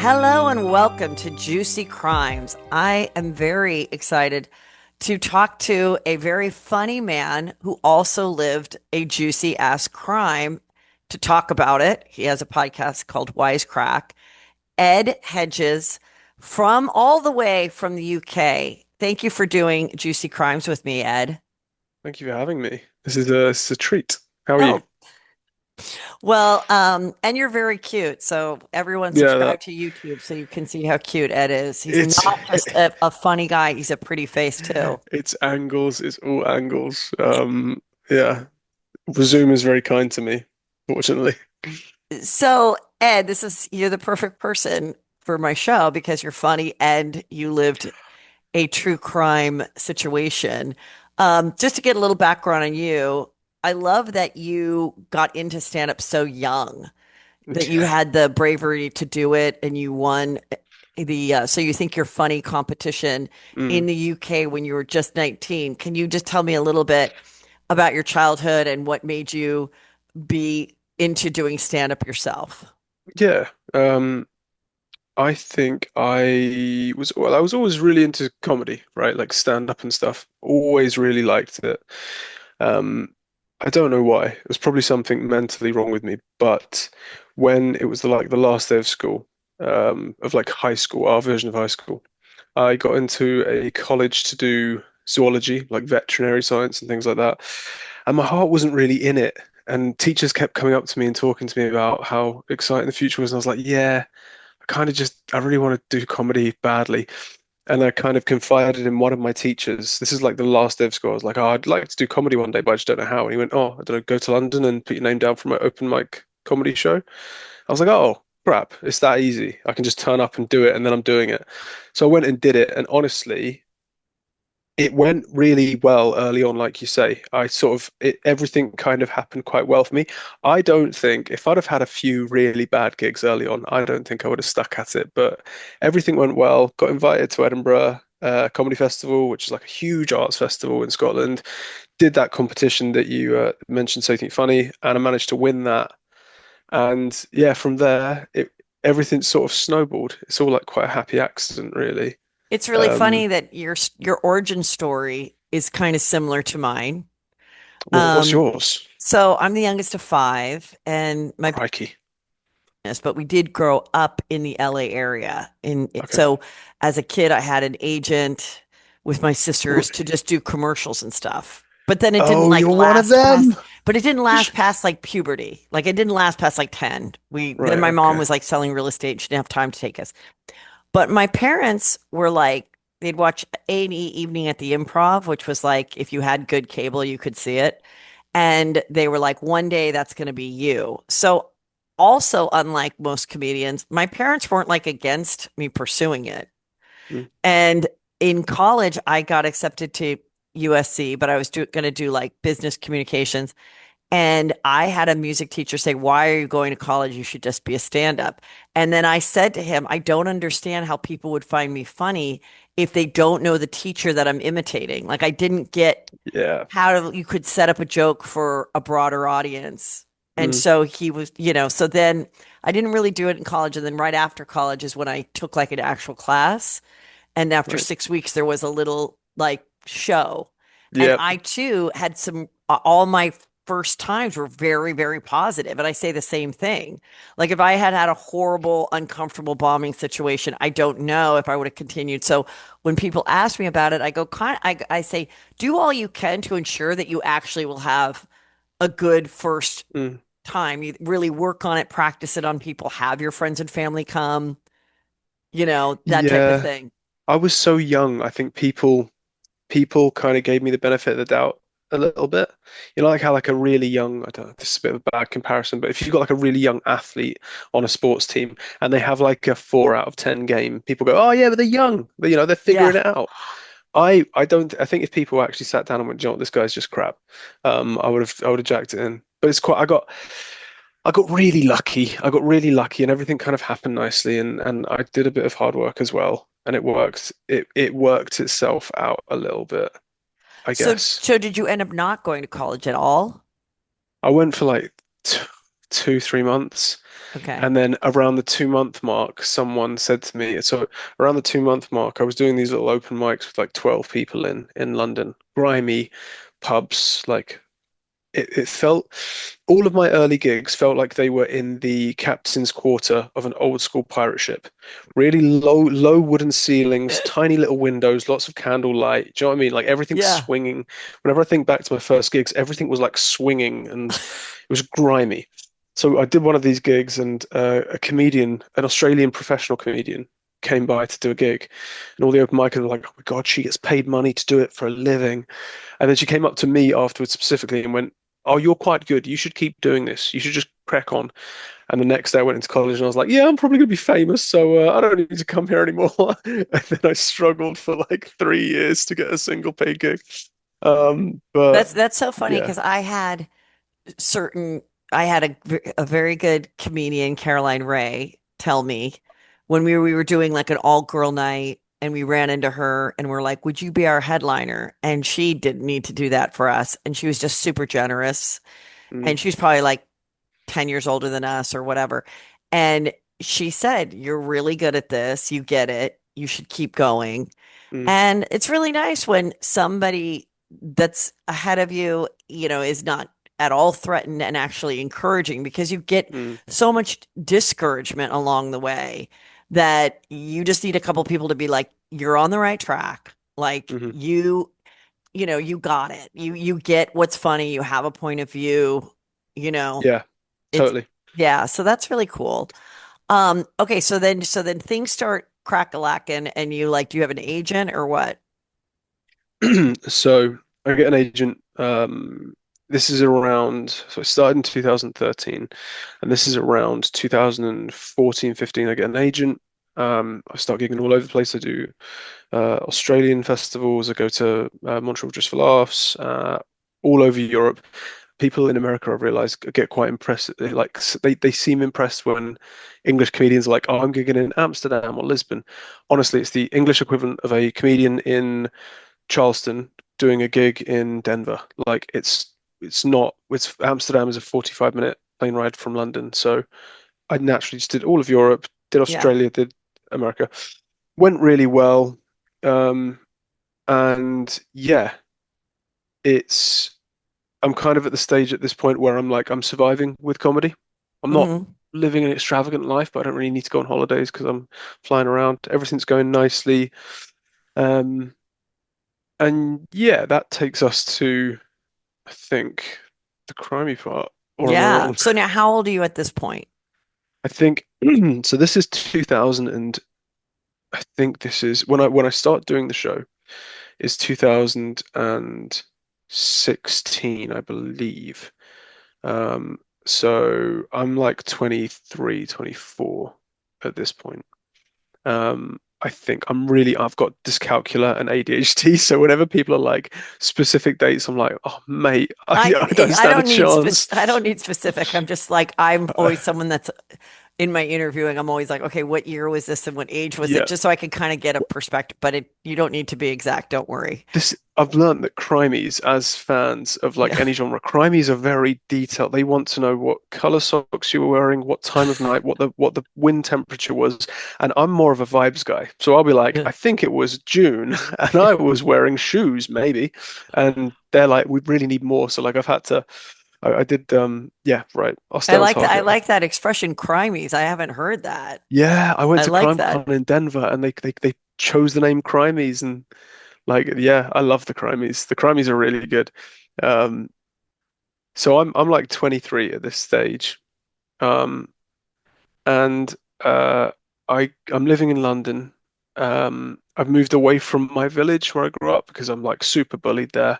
Hello and welcome to Juicy Crimes. I am very excited to talk to a very funny man who also lived a juicy ass crime to talk about it. He has a podcast called Wisecrack. Edd Hedges from all the way from the UK. Thank you for doing Juicy Crimes with me, Ed. Thank you for having me. This is a treat. How are you? Oh, and you're very cute. So everyone Yeah, subscribe that to YouTube so you can see how cute Ed is. He's it's not just a funny guy, he's a pretty face too. it's angles, it's all angles. Yeah. Zoom is very kind to me, fortunately. So, Ed, you're the perfect person for my show because you're funny and you lived a true crime situation. Just to get a little background on you, I love that you got into stand up so young, that you Yeah. had the bravery to do it and you won the So You Think You're Funny competition in Mm. the UK when you were just 19. Can you just tell me a little bit about your childhood and what made you be into doing stand up yourself? Yeah. I think I was always really into comedy, right? Like stand up and stuff. Always really liked it. Um, I don't know why. It was probably something mentally wrong with me, but when it was the last day of school, of like high school, our version of high school, I got into a college to do zoology, like veterinary science and things like that. And my heart wasn't really in it. And teachers kept coming up to me and talking to me about how exciting the future was. And I was like, yeah, I really want to do comedy badly. And I kind of confided in one of my teachers. This is like the last day of school. I was like, oh, I'd like to do comedy one day, but I just don't know how. And he went, oh, I don't know, go to London and put your name down for my open mic comedy show. I was like, oh, crap, it's that easy. I can just turn up and do it, and then I'm doing it. So I went and did it. And honestly, it went really well early on, like you say. Everything kind of happened quite well for me. I don't think if I'd have had a few really bad gigs early on, I don't think I would have stuck at it. But everything went well. Got invited to Edinburgh Comedy Festival, which is like a huge arts festival in Scotland. Did that competition that you mentioned, So You Think Funny, and I managed to win that. And yeah, from there, everything sort of snowballed. It's all like quite a happy accident, really. It's really funny Um, that your origin story is kind of similar to mine. what's Um, yours? so I'm the youngest of five, and my Crikey. business, but we did grow up in the LA area. Okay. So as a kid, I had an agent with my sisters to Really? just do commercials and stuff. But then it didn't Oh, like you're one of last past, them. but it didn't last past like puberty. Like it didn't last past like 10. Then Right, my mom okay. was like selling real estate. She didn't have time to take us. But my parents were like, they'd watch A&E Evening at the Improv, which was like, if you had good cable, you could see it. And they were like, one day that's going to be you. So, also, unlike most comedians, my parents weren't like against me pursuing it. Mm, And in college, I got accepted to USC, but I was going to do like business communications. And I had a music teacher say, why are you going to college? You should just be a stand-up. And then I said to him, I don't understand how people would find me funny if they don't know the teacher that I'm imitating. Like I didn't get yeah. you could set up a joke for a broader audience. And Mm, so he was, so then I didn't really do it in college. And then right after college is when I took like an actual class. And after right. 6 weeks, there was a little like show. And Yep. I too had all my first times were very, very positive. And I say the same thing. Like if I had had a horrible, uncomfortable bombing situation, I don't know if I would have continued. So when people ask me about it, I say, do all you can to ensure that you actually will have a good first Mm, time. You really work on it, practice it on people, have your friends and family come, that type of yeah. thing. I was so young. I think people kind of gave me the benefit of the doubt a little bit. You know, like how like a really young, I don't know, this is a bit of a bad comparison, but if you've got like a really young athlete on a sports team and they have like a 4 out of 10 game, people go, oh yeah, but they're young. They're figuring Yeah. it out. I don't I think if people actually sat down and went, "Do you know what, this guy's just crap," I would have jacked it in. But it's quite I got really lucky. I got really lucky and everything kind of happened nicely and I did a bit of hard work as well. And it worked. It worked itself out a little bit, I So, guess. so did you end up not going to college at all? I went for like 2, 3 months. Okay. And then around the 2 month mark, someone said to me, so around the 2 month mark, I was doing these little open mics with like 12 people in London, grimy pubs, like it felt all of my early gigs felt like they were in the captain's quarter of an old school pirate ship. Really low wooden ceilings, tiny little windows, lots of candlelight. Do you know what I mean? Like everything's Yeah. swinging. Whenever I think back to my first gigs, everything was like swinging and it was grimy. So I did one of these gigs, and a comedian, an Australian professional comedian, came by to do a gig, and all the open micers were like, "Oh my God, she gets paid money to do it for a living." And then she came up to me afterwards specifically and went, "Oh, you're quite good. You should keep doing this. You should just crack on." And the next day I went into college and I was like, "Yeah, I'm probably going to be famous, so I don't need to come here anymore." And then I struggled for like 3 years to get a single paid gig. But That's so funny yeah. because certain I had a very good comedian, Caroline Ray, tell me when we were doing like an all girl night and we ran into her and we're like, "Would you be our headliner?" And she didn't need to do that for us, and she was just super generous, Mm, and she was probably like 10 years older than us or whatever. And she said, "You're really good at this. You get it. You should keep going." mm, And it's really nice when somebody that's ahead of you, is not at all threatened and actually encouraging, because you get mm, so much discouragement along the way that you just need a couple people to be like, "You're on the right track. Like hmm. you got it. You get what's funny. You have a point of view, you know, Yeah, it's totally. yeah, so that's really cool. Okay, so then things start crack-a-lacking and you like, do you have an agent or what? So I get an agent. This is around, so I started in 2013, and this is around 2014, 15. I get an agent. I start gigging all over the place. I do Australian festivals. I go to Montreal just for laughs, all over Europe. People in America, I've realized, get quite impressed. They seem impressed when English comedians are like, "Oh, I'm gigging in Amsterdam or Lisbon." Honestly, it's the English equivalent of a comedian in Charleston doing a gig in Denver. Like it's not it's Amsterdam is a 45-minute plane ride from London. So I naturally just did all of Europe, did Yeah. Australia, did America. Went really well. Um, and yeah, it's I'm kind of at the stage at this point where I'm like I'm surviving with comedy. I'm not Hmm. living an extravagant life, but I don't really need to go on holidays because I'm flying around. Everything's going nicely. Um, and yeah, that takes us to I think the crimey part, or am I Yeah. wrong? So now how old are you at this point? I think so. This is 2000, and I think this is when I start doing the show is 2016, I believe. So I'm like 23, 24 at this point. I think I've got dyscalculia and ADHD. So whenever people are like specific dates, I'm like, oh mate, I don't I stand a don't need chance. I don't need specific. I'm just like, I'm always someone that's in my interviewing, I'm always like, okay, what year was this and what age was it? Yeah. Just so I can kind of get a perspective, but you don't need to be exact, don't worry. This I've learned that crimies, as fans of like Yeah. any genre, crimies are very detailed. They want to know what color socks you were wearing, what time of night, what the wind temperature was. And I'm more of a vibes guy. So I'll be like, Yeah. I think it was June and I was wearing shoes, maybe. And they're like, we really need more. So like I've had to I did yeah, right. I'll stay I on like that. I target. like that expression, crimies. I haven't heard that. Yeah, I went I to like that. CrimeCon in Denver and they chose the name Crimies and like, yeah, I love the Crimies. The Crimies are really good. Um, so I'm like 23 at this stage. Um, and I'm living in London. I've moved away from my village where I grew up because I'm like super bullied there.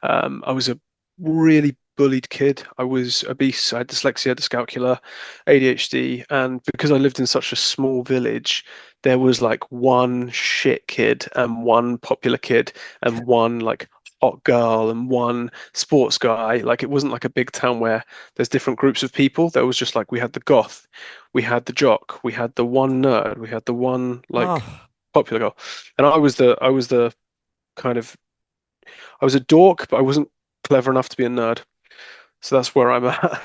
I was a really bullied kid. I was obese. I had dyslexia, dyscalculia, ADHD, and because I lived in such a small village, there was like one shit kid and one popular kid and one like hot girl and one sports guy. Like it wasn't like a big town where there's different groups of people. There was just like we had the goth, we had the jock, we had the one nerd, we had the one like Oh, popular girl, and I was the kind of I was a dork, but I wasn't clever enough to be a nerd. So that's where I'm at.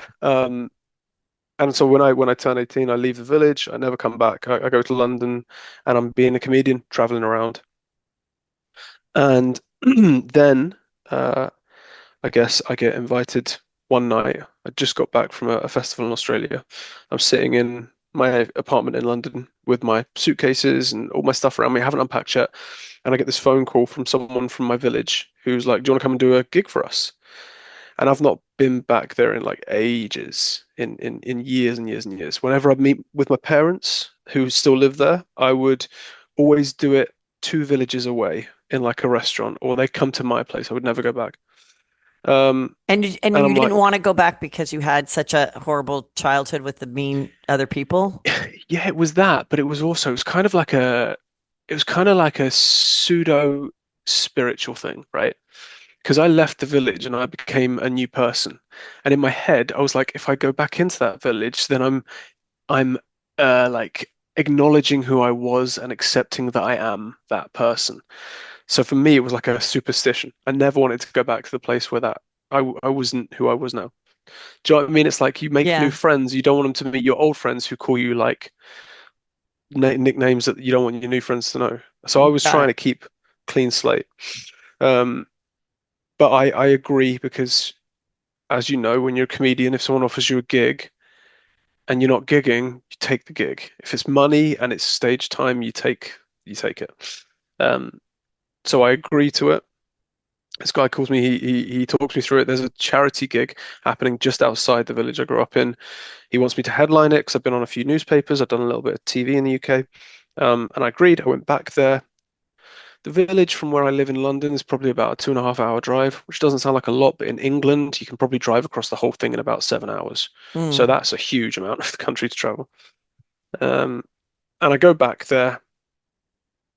And so when I turn 18, I leave the village. I never come back. I go to London, and I'm being a comedian, traveling around. And then I guess I get invited one night. I just got back from a festival in Australia. I'm sitting in my apartment in London with my suitcases and all my stuff around me. I haven't unpacked yet. And I get this phone call from someone from my village who's like, "Do you want to come and do a gig for us?" And I've not been back there in like ages, in years and years and years. Whenever I meet with my parents who still live there, I would always do it 2 villages away in like a restaurant, or they come to my place. I would never go back. Um, And and you I'm didn't like, want to go back because you had such a horrible childhood with the mean other people? yeah, it was that, but it was kind of like it was kind of like a pseudo spiritual thing, right? Because I left the village and I became a new person. And in my head, I was like, if I go back into that village, then I'm like acknowledging who I was and accepting that I am that person. So for me, it was like a superstition. I never wanted to go back to the place where I wasn't who I was now. Do you know what I mean? It's like you make new Yeah. friends. You don't want them to meet your old friends who call you like nicknames that you don't want your new friends to know. So I was Got trying it. to keep clean slate. Um, but I agree because, as you know, when you're a comedian, if someone offers you a gig and you're not gigging, you take the gig. If it's money and it's stage time, you take it. Um, so I agree to it. This guy calls me. He talks me through it. There's a charity gig happening just outside the village I grew up in. He wants me to headline it because I've been on a few newspapers. I've done a little bit of TV in the UK. And I agreed. I went back there. The village from where I live in London is probably about a 2.5 hour drive, which doesn't sound like a lot, but in England, you can probably drive across the whole thing in about 7 hours. So Mm. that's a huge amount of the country to travel. Um, and I go back there.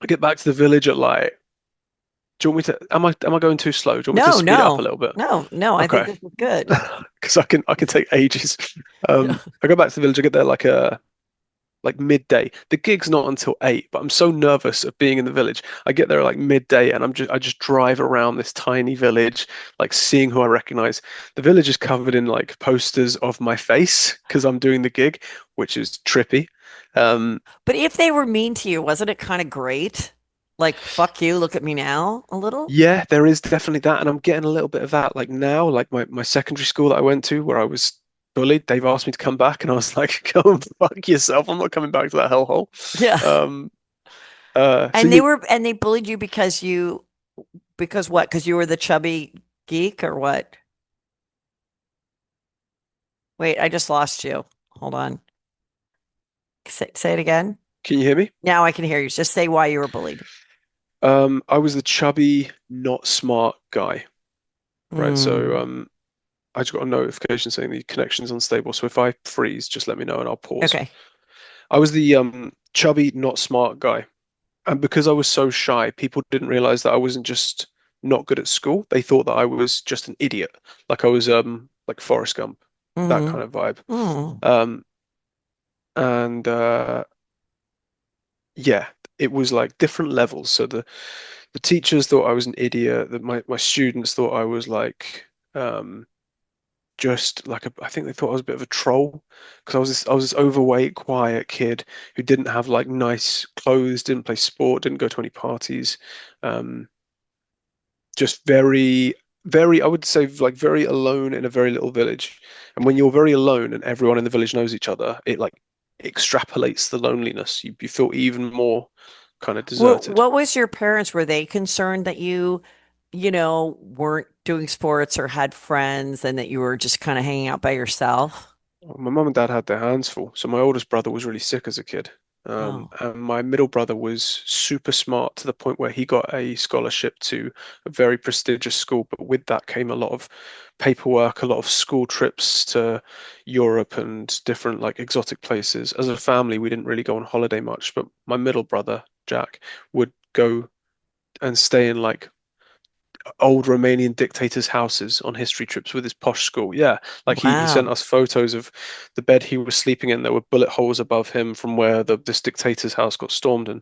I get back to the village at like, do you want me to, am I going too slow? Do you want me to No, speed it up a no, little bit? no, no. I think Okay. this is good. Because I can take ages. Yeah. I go back to the village, I get there like midday. The gig's not until 8, but I'm so nervous of being in the village. I get there like midday and I just drive around this tiny village, like seeing who I recognize. The village is covered in like posters of my face because I'm doing the gig, which is trippy. Um, But if they were mean to you, wasn't it kind of great? Like, fuck you, look at me now, a little? yeah, there is definitely that, and I'm getting a little bit of that like now, like my secondary school that I went to where I was bullied, they've asked me to come back and I was like, go and fuck yourself. I'm not coming back to that hellhole. Yeah. Um, so And they bullied you because what? Because you were the chubby geek or what? Wait, I just lost you. Hold on. Say it again. can you hear me? Now I can hear you. Just say why you were bullied. I was the chubby, not smart guy, right? So Hmm. I just got a notification saying the connection's unstable. So if I freeze, just let me know and I'll pause. Okay. I was the chubby, not smart guy. And because I was so shy, people didn't realize that I wasn't just not good at school. They thought that I was just an idiot, like I was like Forrest Gump, that Mm-hmm. kind of vibe. Mm. Um, and yeah, it was like different levels. So the teachers thought I was an idiot. My students thought I was like just like I think they thought I was a bit of a troll because I was this overweight, quiet kid who didn't have like nice clothes, didn't play sport, didn't go to any parties. Um, just very, I would say like very alone in a very little village. And when you're very alone and everyone in the village knows each other, it like extrapolates the loneliness. You feel even more kind of deserted. What was your parents? Were they concerned that weren't doing sports or had friends and that you were just kind of hanging out by yourself? My mum and dad had their hands full. So my oldest brother was really sick as a kid. Oh. And my middle brother was super smart to the point where he got a scholarship to a very prestigious school. But with that came a lot of paperwork, a lot of school trips to Europe and different like exotic places. As a family, we didn't really go on holiday much, but my middle brother, Jack, would go and stay in like old Romanian dictators' houses on history trips with his posh school. Yeah, like he sent Wow. us photos of the bed he was sleeping in. There were bullet holes above him from where this dictator's house got stormed, and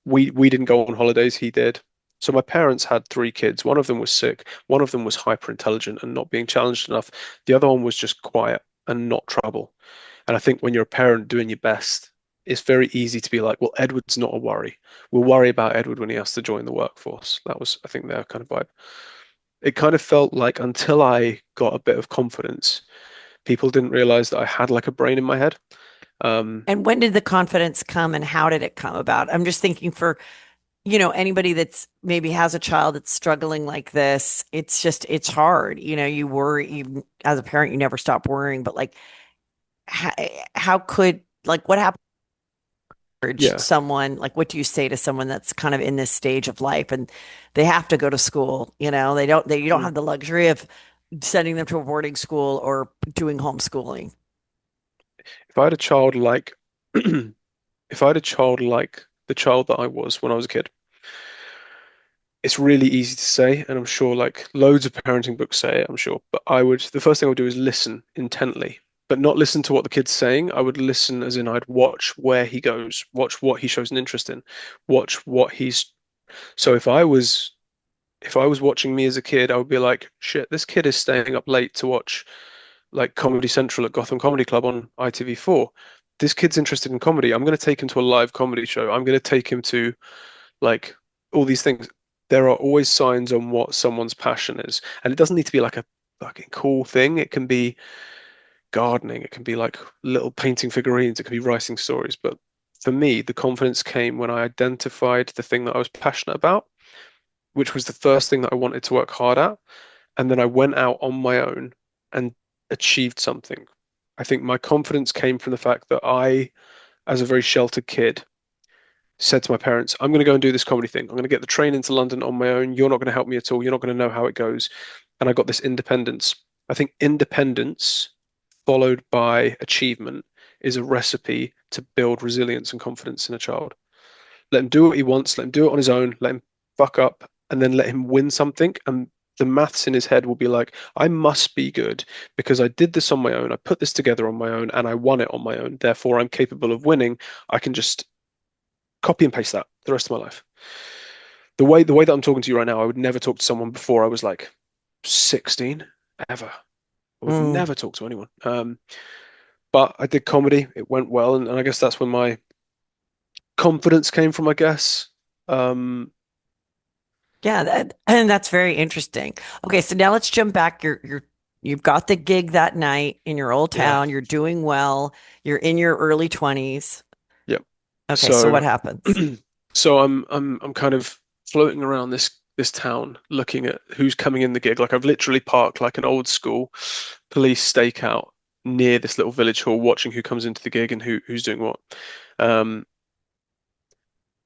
we didn't go on holidays. He did. So my parents had 3 kids. One of them was sick. One of them was hyper intelligent and not being challenged enough. The other one was just quiet and not trouble. And I think when you're a parent doing your best, it's very easy to be like, well, Edward's not a worry. We'll worry about Edward when he has to join the workforce. That was, I think, their kind of vibe. It kind of felt like until I got a bit of confidence, people didn't realize that I had like a brain in my head. Um, And when did the confidence come and how did it come about? I'm just thinking for, anybody that's maybe has a child that's struggling like this, it's hard. You worry, you, as a parent, you never stop worrying, but like, how, how could, like, what happened to encourage yeah. someone? Like, what do you say to someone that's kind of in this stage of life and they have to go to school? You don't Mm. have the luxury of sending them to a boarding school or doing homeschooling. If I had a child like, if I had a child like the child that I was when I was a kid, it's really easy to say, and I'm sure like loads of parenting books say it, I'm sure. But the first thing I would do is listen intently, but not listen to what the kid's saying. I would listen as in I'd watch where he goes, watch what he shows an interest in, watch what he's. So if I was watching me as a kid, I would be like, shit, this kid is staying up late to watch like Comedy Central at Gotham Comedy Club on ITV4. This kid's interested in comedy. I'm going to take him to a live comedy show. I'm going to take him to like all these things. There are always signs on what someone's passion is. And it doesn't need to be like a fucking cool thing. It can be gardening, it can be like little painting figurines, it can be writing stories. But for me, the confidence came when I identified the thing that I was passionate about, which was the first thing that I wanted to work hard at. And then I went out on my own and achieved something. I think my confidence came from the fact that I, as a very sheltered kid, said to my parents, I'm going to go and do this comedy thing. I'm going to get the train into London on my own. You're not going to help me at all. You're not going to know how it goes. And I got this independence. I think independence followed by achievement is a recipe to build resilience and confidence in a child. Let him do what he wants, let him do it on his own, let him fuck up, and then let him win something. And the maths in his head will be like, I must be good because I did this on my own. I put this together on my own and I won it on my own. Therefore, I'm capable of winning. I can just copy and paste that the rest of my life. The way that I'm talking to you right now, I would never talk to someone before I was like 16 ever. I would Mm. never talk to anyone. But I did comedy. It went well, and I guess that's when my confidence came from, I guess. Um, Yeah, and that's very interesting. Okay, so now let's jump back. You've got the gig that night in your old yeah, town. You're doing well. You're in your early 20s. yeah. Okay, so So, what happens? so I'm kind of floating around this town, looking at who's coming in the gig. Like I've literally parked like an old school police stakeout near this little village hall, watching who comes into the gig and who's doing what. Um,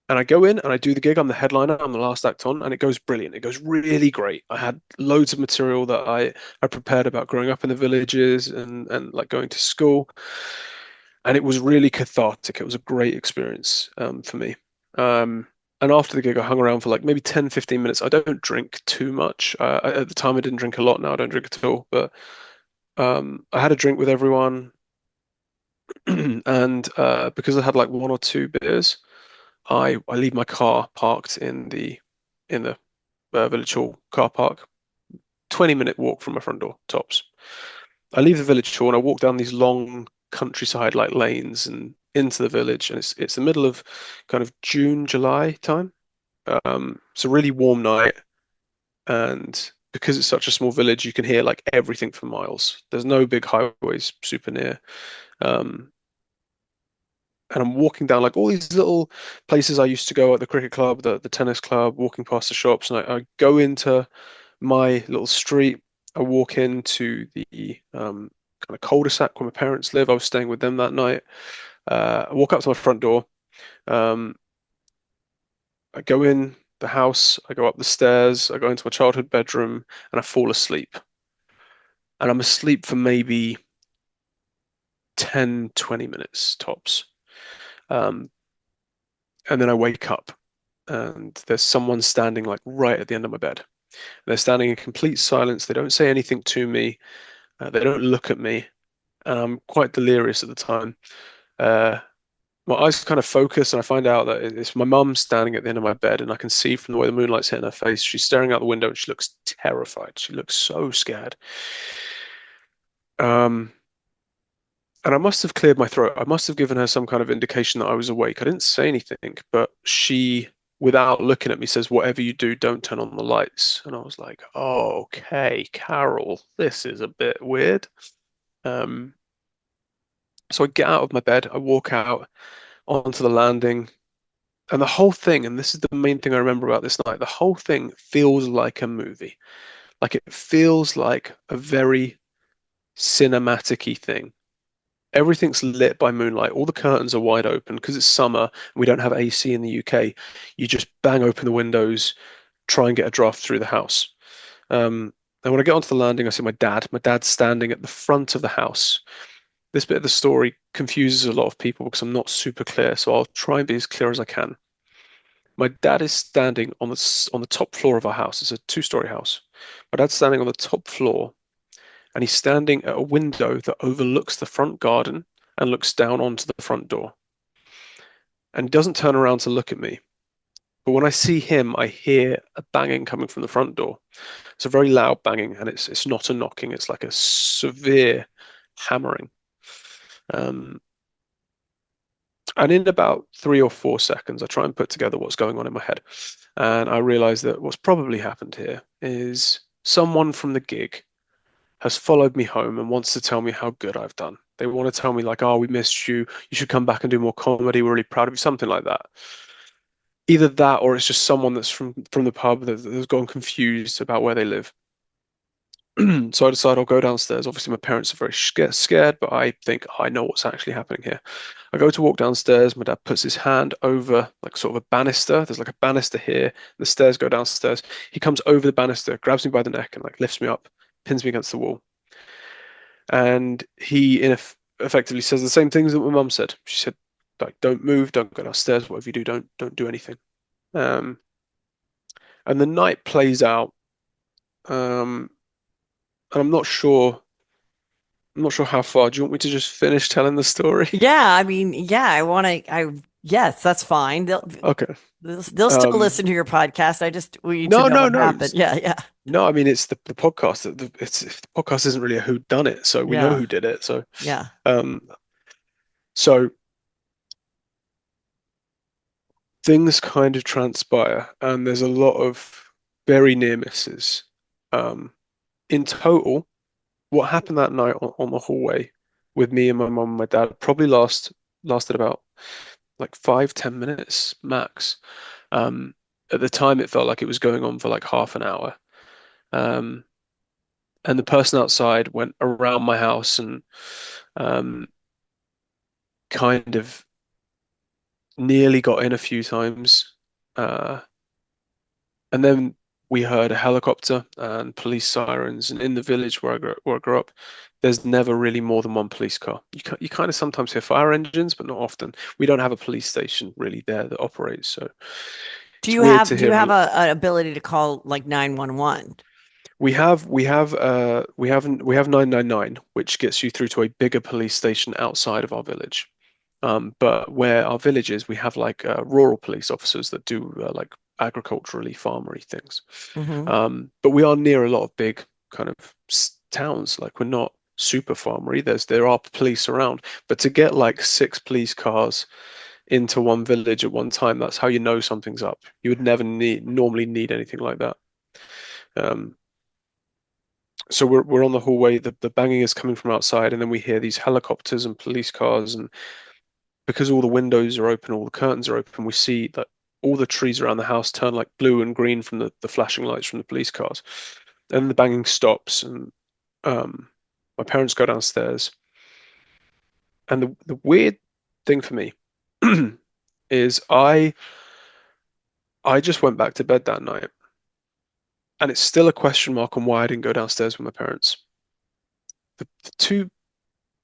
And I go in and I do the gig. I'm the headliner. I'm the last act on, and it goes brilliant. It goes really great. I had loads of material that I prepared about growing up in the villages and like going to school, and it was really cathartic. It was a great experience for me. Um, and after the gig, I hung around for like maybe 10, 15 minutes. I don't drink too much. At the time, I didn't drink a lot. Now I don't drink at all. But I had a drink with everyone, and because I had like one or two beers. I leave my car parked in the village hall car park, 20-minute walk from my front door, tops. I leave the village hall and I walk down these long countryside like lanes and into the village, and it's the middle of kind of June, July time. It's a really warm night, and because it's such a small village, you can hear like everything for miles. There's no big highways super near. Um, and I'm walking down like all these little places I used to go at the cricket club, the tennis club, walking past the shops, and I go into my little street. I walk into the kind of cul-de-sac where my parents live. I was staying with them that night. I walk up to my front door. Um, I go in the house. I go up the stairs. I go into my childhood bedroom, and I fall asleep. And I'm asleep for maybe 10, 20 minutes tops. Um, and then I wake up and there's someone standing like right at the end of my bed. They're standing in complete silence. They don't say anything to me. They don't look at me, and I'm quite delirious at the time. Uh, my eyes kind of focus, and I find out that it's my mum standing at the end of my bed, and I can see from the way the moonlight's hitting her face. She's staring out the window, and she looks terrified. She looks so scared. Um, And I must have cleared my throat. I must have given her some kind of indication that I was awake. I didn't say anything, but she, without looking at me, says, "Whatever you do, don't turn on the lights." And I was like, "Oh, okay, Carol, this is a bit weird." Um, so I get out of my bed, I walk out onto the landing, and the whole thing, and this is the main thing I remember about this night, the whole thing feels like a movie. Like it feels like a very cinematic-y thing. Everything's lit by moonlight. All the curtains are wide open because it's summer and we don't have AC in the UK. You just bang open the windows, try and get a draft through the house. And when I get onto the landing, I see my dad. My dad's standing at the front of the house. This bit of the story confuses a lot of people because I'm not super clear, so I'll try and be as clear as I can. My dad is standing on the top floor of our house. It's a two-story house. My dad's standing on the top floor and he's standing at a window that overlooks the front garden and looks down onto the front door. And he doesn't turn around to look at me. But when I see him, I hear a banging coming from the front door. It's a very loud banging, and it's not a knocking, it's like a severe hammering. Um, and in about 3 or 4 seconds, I try and put together what's going on in my head. And I realize that what's probably happened here is someone from the gig has followed me home and wants to tell me how good I've done. They want to tell me like, "Oh, we missed you. You should come back and do more comedy. We're really proud of you," something like that. Either that, or it's just someone that's from the pub that's gone confused about where they live. So I decide I'll go downstairs. Obviously, my parents are very scared, but I think I know what's actually happening here. I go to walk downstairs. My dad puts his hand over like sort of a banister. There's like a banister here. The stairs go downstairs. He comes over the banister, grabs me by the neck, and like lifts me up, pins me against the wall. And he effectively says the same things that my mum said. She said, like, "Don't move, don't go downstairs. Whatever you do, don't do anything." Um, and the night plays out. Um, and I'm not sure how far. Do you want me to just finish telling the story? Yeah, I mean, yeah, I want to. Yes, that's fine. Okay. They'll still Um, listen to your podcast. I just want you to no, know no, what no. happened. Yeah, yeah, No, I mean it's the podcast. The podcast isn't really a who done it, so we know yeah, who did it. So, yeah. um, so things kind of transpire, and there's a lot of very near misses. Um, in total, what happened that night on the hallway with me and my mum and my dad probably lasted about like 5, 10 minutes max. Um, at the time, it felt like it was going on for like half an hour. Um, and the person outside went around my house and um, kind of nearly got in a few times. Uh, and then we heard a helicopter and police sirens. And in the village where I grew up, there's never really more than one police car. You kind of sometimes hear fire engines, but not often. We don't have a police station really there that operates, so it's weird to Do you hear. have an ability to call like 911? We have 999, which gets you through to a bigger police station outside of our village. But where our village is, we have like rural police officers that do like agriculturally farmery things. Hmm. But we are near a lot of big kind of towns. Like we're not super farmery. There are police around, but to get like 6 police cars into one village at one time, that's how you know something's up. You would never normally need anything like that. Um, so we're on the hallway. The banging is coming from outside, and then we hear these helicopters and police cars, and because all the windows are open, all the curtains are open, we see that all the trees around the house turn like blue and green from the flashing lights from the police cars. And the banging stops, and um, my parents go downstairs. And the weird thing for me is I just went back to bed that night, and it's still a question mark on why I didn't go downstairs with my parents. The two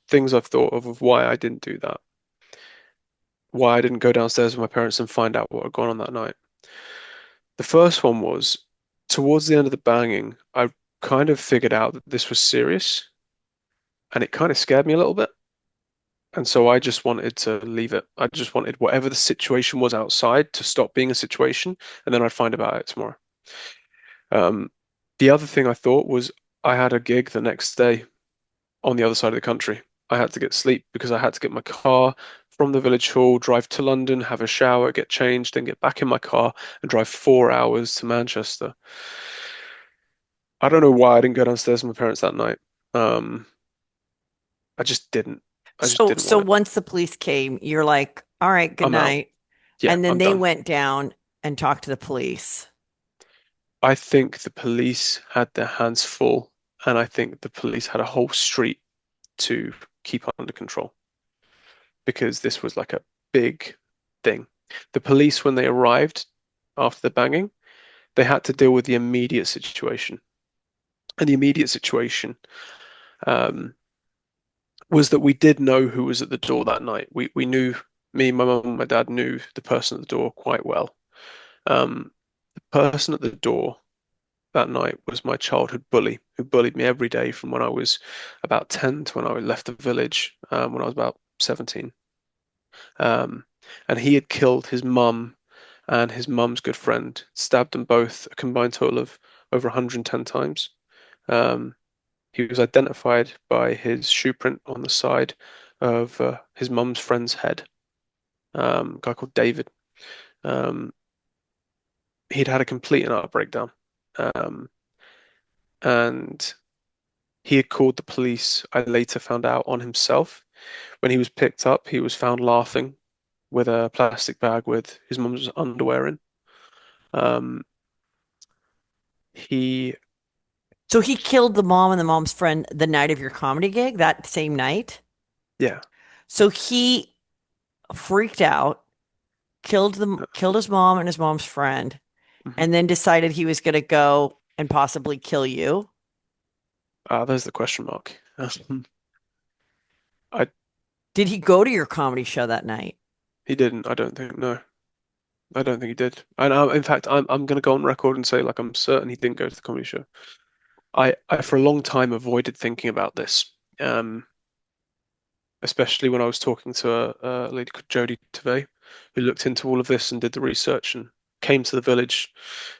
things I've thought of why I didn't do that, why I didn't go downstairs with my parents and find out what had gone on that night. The first one was towards the end of the banging, I kind of figured out that this was serious, and it kind of scared me a little bit. And so I just wanted to leave it. I just wanted whatever the situation was outside to stop being a situation, and then I'd find about it tomorrow. Um, the other thing I thought was I had a gig the next day on the other side of the country. I had to get sleep because I had to get my car from the village hall, drive to London, have a shower, get changed, then get back in my car and drive 4 hours to Manchester. I don't know why I didn't go downstairs with my parents that night. Um, I just didn't. I just So didn't want it. once the police came, you're like, all right, good I'm out. night. Yeah, And then I'm they done. went down and talked to the police. I think the police had their hands full, and I think the police had a whole street to keep under control because this was like a big thing. The police, when they arrived after the banging, they had to deal with the immediate situation. And the immediate situation um, was that we did know who was at the door that night. We knew, me, my mum, and my dad knew the person at the door quite well. The person at the door that night was my childhood bully, who bullied me every day from when I was about 10 to when I left the village, when I was about 17. Um, and he had killed his mum and his mum's good friend, stabbed them both a combined total of over 110 times. Um, he was identified by his shoe print on the side of his mum's friend's head, a guy called David. Um, he'd had a complete and utter breakdown. Um, and he had called the police, I later found out, on himself. When he was picked up, he was found laughing with a plastic bag with his mum's underwear in. Um, he, So he killed the mom and the mom's friend the night of your comedy gig, that same night. yeah, So he freaked out, killed his mom and his mom's friend, mhm. and then decided he was going to go and possibly kill you. There's the question mark. I Did he go to your comedy show that night? He didn't. I don't think. No, I don't think he did. And in fact, I'm going to go on record and say like I'm certain he didn't go to the comedy show. I for a long time avoided thinking about this. Especially when I was talking to a lady called Jodie Tvei, who looked into all of this and did the research and came to the village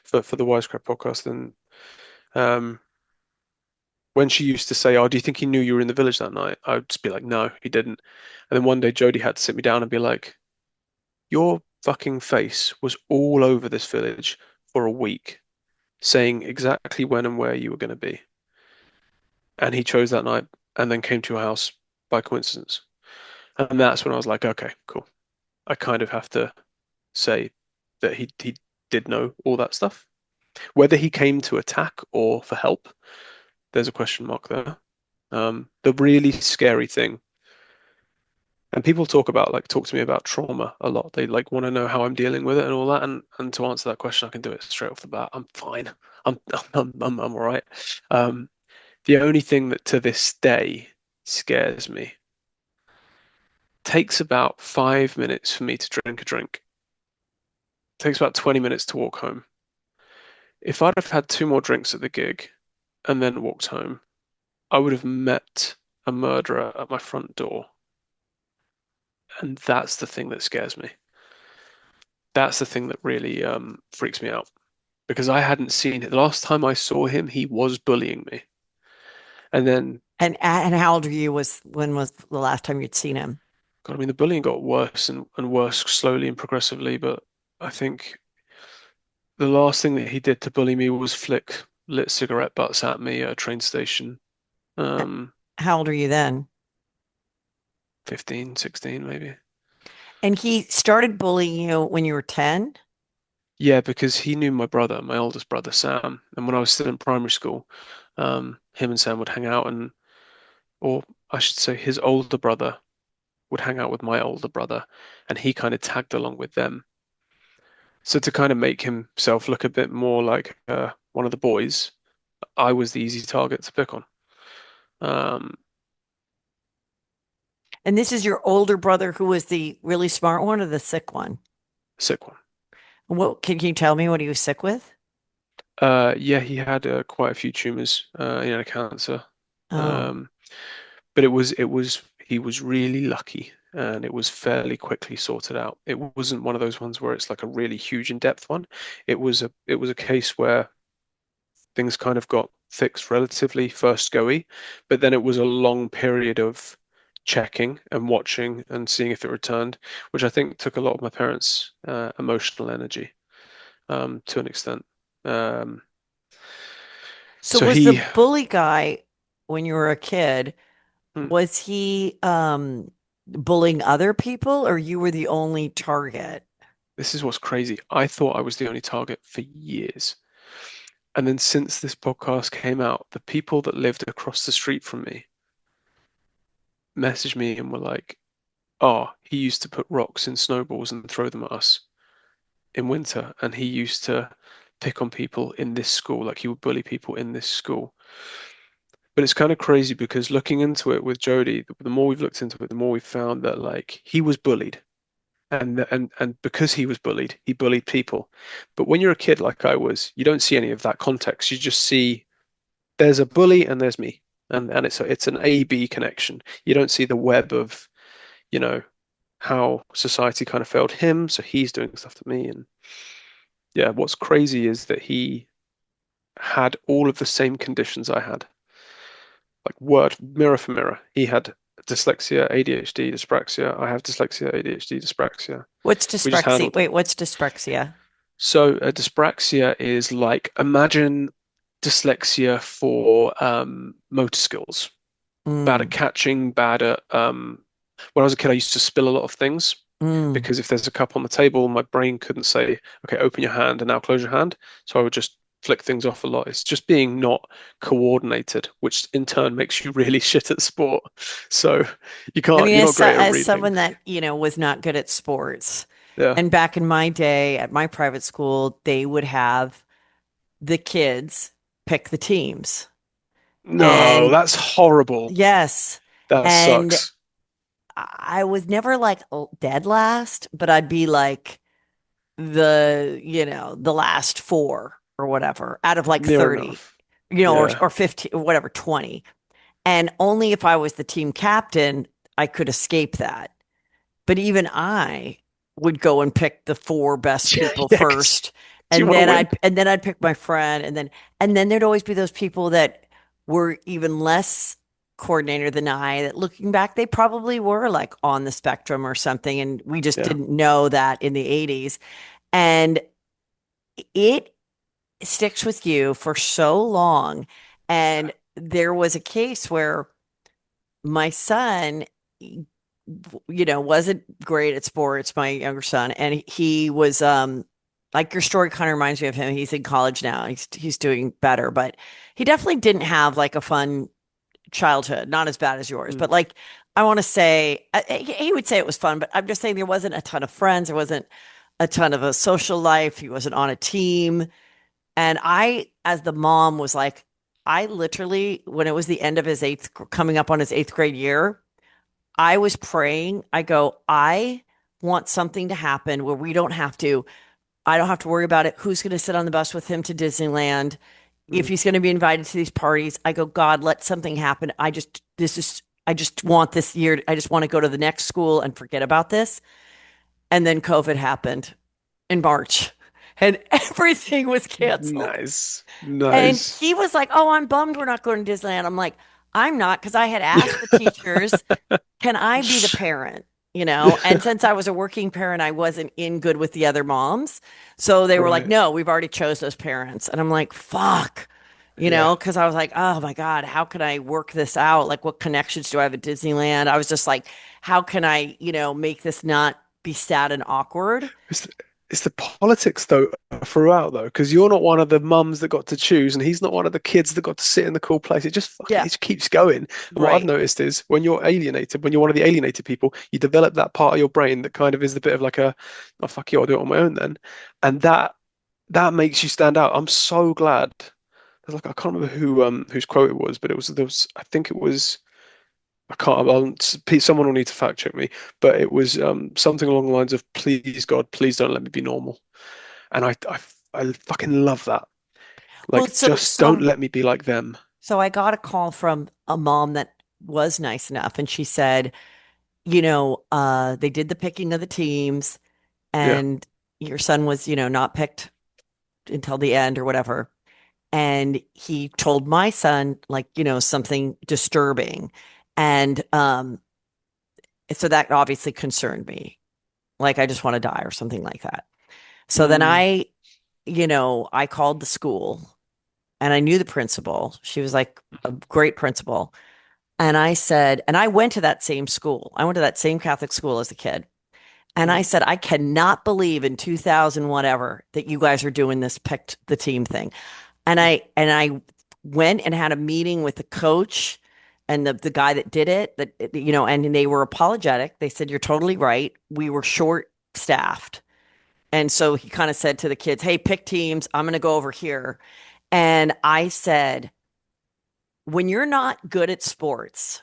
for the Wisecrack podcast. And um, when she used to say, "Oh, do you think he knew you were in the village that night?" I would just be like, "No, he didn't." And then one day Jodie had to sit me down and be like, "Your fucking face was all over this village for a week, saying exactly when and where you were going to be, and he chose that night and then came to your house by coincidence." And that's when I was like, "Okay, cool. I kind of have to say that he did know all that stuff. Whether he came to attack or for help, there's a question mark there. The really scary thing, and people talk to me about trauma a lot. They like want to know how I'm dealing with it and all that. And to answer that question, I can do it straight off the bat. I'm fine. I'm I'm all right. Um, the only thing that to this day scares me takes about 5 minutes for me to drink a drink. Takes about 20 minutes to walk home. If I'd have had two more drinks at the gig and then walked home, I would have met a murderer at my front door. And that's the thing that scares me. That's the thing that really freaks me out because I hadn't seen it. The last time I saw him, he was bullying me. And then, And how old were you was when was the last time you'd seen him? God, I mean, the bullying got worse and worse slowly and progressively. But I think the last thing that he did to bully me was flick lit cigarette butts at me at a train station. Um, How old are you then? 15, 16 maybe. And he started bullying you when you were 10? Yeah, because he knew my brother, my oldest brother, Sam. And when I was still in primary school, him and Sam would hang out or I should say his older brother would hang out with my older brother and he kind of tagged along with them. So to kind of make himself look a bit more like one of the boys, I was the easy target to pick on. Um, And this is your older brother who was the really smart one or the sick one? Sick one. What can you tell me what he was sick with? Yeah, he had quite a few tumors, he had a cancer. Oh. Um, but it was he was really lucky and it was fairly quickly sorted out. It wasn't one of those ones where it's like a really huge in-depth one. It was a case where things kind of got fixed relatively first goey, but then it was a long period of checking and watching and seeing if it returned, which I think took a lot of my parents' emotional energy to an extent. Um, So so was the he, bully guy when you were a kid, hmm, was he bullying other people or you were the only target? this is what's crazy. I thought I was the only target for years. And then since this podcast came out, the people that lived across the street from me messaged me and were like, "Oh, he used to put rocks in snowballs and throw them at us in winter, and he used to pick on people in this school, like he would bully people in this school." But it's kind of crazy because looking into it with Jody, the more we've looked into it, the more we've found that like he was bullied. And because he was bullied, he bullied people. But when you're a kid like I was, you don't see any of that context. You just see there's a bully and there's me. And it's an A-B connection. You don't see the web of, you know, how society kind of failed him, so he's doing stuff to me. And yeah, what's crazy is that he had all of the same conditions I had, like word mirror for mirror. He had dyslexia, ADHD, dyspraxia. I have dyslexia, ADHD, dyspraxia. What's We just dyspraxia? handled it. Wait, what's dyspraxia? So dyspraxia is like imagine dyslexia for motor skills. Bad at Mm, catching, bad at when I was a kid, I used to spill a lot of things mm. because if there's a cup on the table, my brain couldn't say, okay, open your hand and now close your hand. So I would just flick things off a lot. It's just being not coordinated, which in turn makes you really shit at sport. So I mean, you're not great at as reading. someone that, was not good at sports, Yeah. and back in my day at my private school, they would have the kids pick the teams. No, And that's horrible. yes, That and sucks. I was never like dead last, but I'd be like the last four or whatever out of like Near 30, enough. Yeah. or 15 or whatever, 20. And only if I was the team captain, I could escape that. But even I would go and pick the four best people Yeah, 'cause first, do you and want to then win? I'd pick my friend, and then there'd always be those people that were even less coordinated than I. That looking back, they probably were like on the spectrum or something, and we just Yeah. didn't know that in the 80s. And it sticks with you for so long. And there was a case where my son, wasn't great at sports, my younger son, and he was like your story kind of reminds me of him. He's in college now. He's doing better, but he definitely didn't have like a fun childhood, not as bad as yours. Mm. But like I want to say he would say it was fun, but I'm just saying there wasn't a ton of friends, there wasn't a ton of a social life, he wasn't on a team. And I, as the mom, was like, I literally, when it was the end of his coming up on his eighth grade year, I was praying. I go, I want something to happen where I don't have to worry about it. Who's going to sit on the bus with him to Disneyland? If Mm. he's going to be invited to these parties, I go, God, let something happen. I just want this year. I just want to go to the next school and forget about this. And then COVID happened in March and everything was canceled. Nice. And Nice. he was like, "Oh, I'm bummed we're not going to Disneyland." I'm like, "I'm not," because I had asked the teachers, "Can I be the parent?" And since I was a working parent, I wasn't in good with the other moms. So they were like, Right. "No, we've already chose those parents." And I'm like, "Fuck." Yeah. Because I was like, "Oh my God, how can I work this out? Like, what connections do I have at Disneyland?" I was just like, "How can I, make this not be sad and awkward?" It's it's the politics though throughout though, because you're not one of the mums that got to choose, and he's not one of the kids that got to sit in the cool place. It Yeah, just keeps going. And what I've right. noticed is when you're alienated, when you're one of the alienated people, you develop that part of your brain that kind of is the bit of like oh fuck you, I'll do it on my own then, and that makes you stand out. I'm so glad. There's like I can't remember whose quote it was, but there was I think it was. I can't. Someone will need to fact check me, but it was something along the lines of "Please God, please don't let me be normal." And I fucking love that. Well, Like, just don't let me be like them. so I got a call from a mom that was nice enough, and she said, they did the picking of the teams, Yeah. and your son was, not picked until the end or whatever. And he told my son, like, something disturbing. And So that obviously concerned me. Like I just want to die or something like that. So then Mm, I called the school and I knew the principal. She was like a great principal. And I said, and I went to that same school. I went to that same Catholic school as a kid. And I mm, said, I cannot believe in 2000 whatever that you guys are doing this picked the team thing. And I went and had a meeting with the coach and the guy that did it and they were apologetic. They said, "You're totally right. We were short staffed." And so he kind of said to the kids, "Hey, pick teams. I'm going to go over here." And I said, "When you're not good at sports,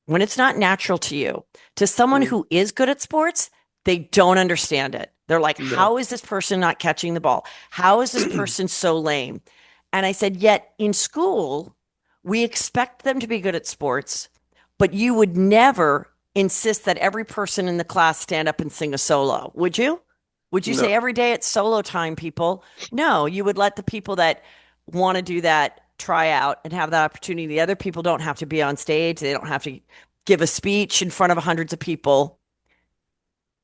when it's not natural to you, to someone mm. who is good at sports, they don't understand it. They're like, No. how is this person not catching the ball? How is this person so lame?" And I said, yet in school, we expect them to be good at sports, but you would never insist that every person in the class stand up and sing a solo, would you? Would you say No. every day it's solo time, people? No, you would let the people that want to do that try out and have that opportunity. The other people don't have to be on stage. They don't have to give a speech in front of hundreds of people.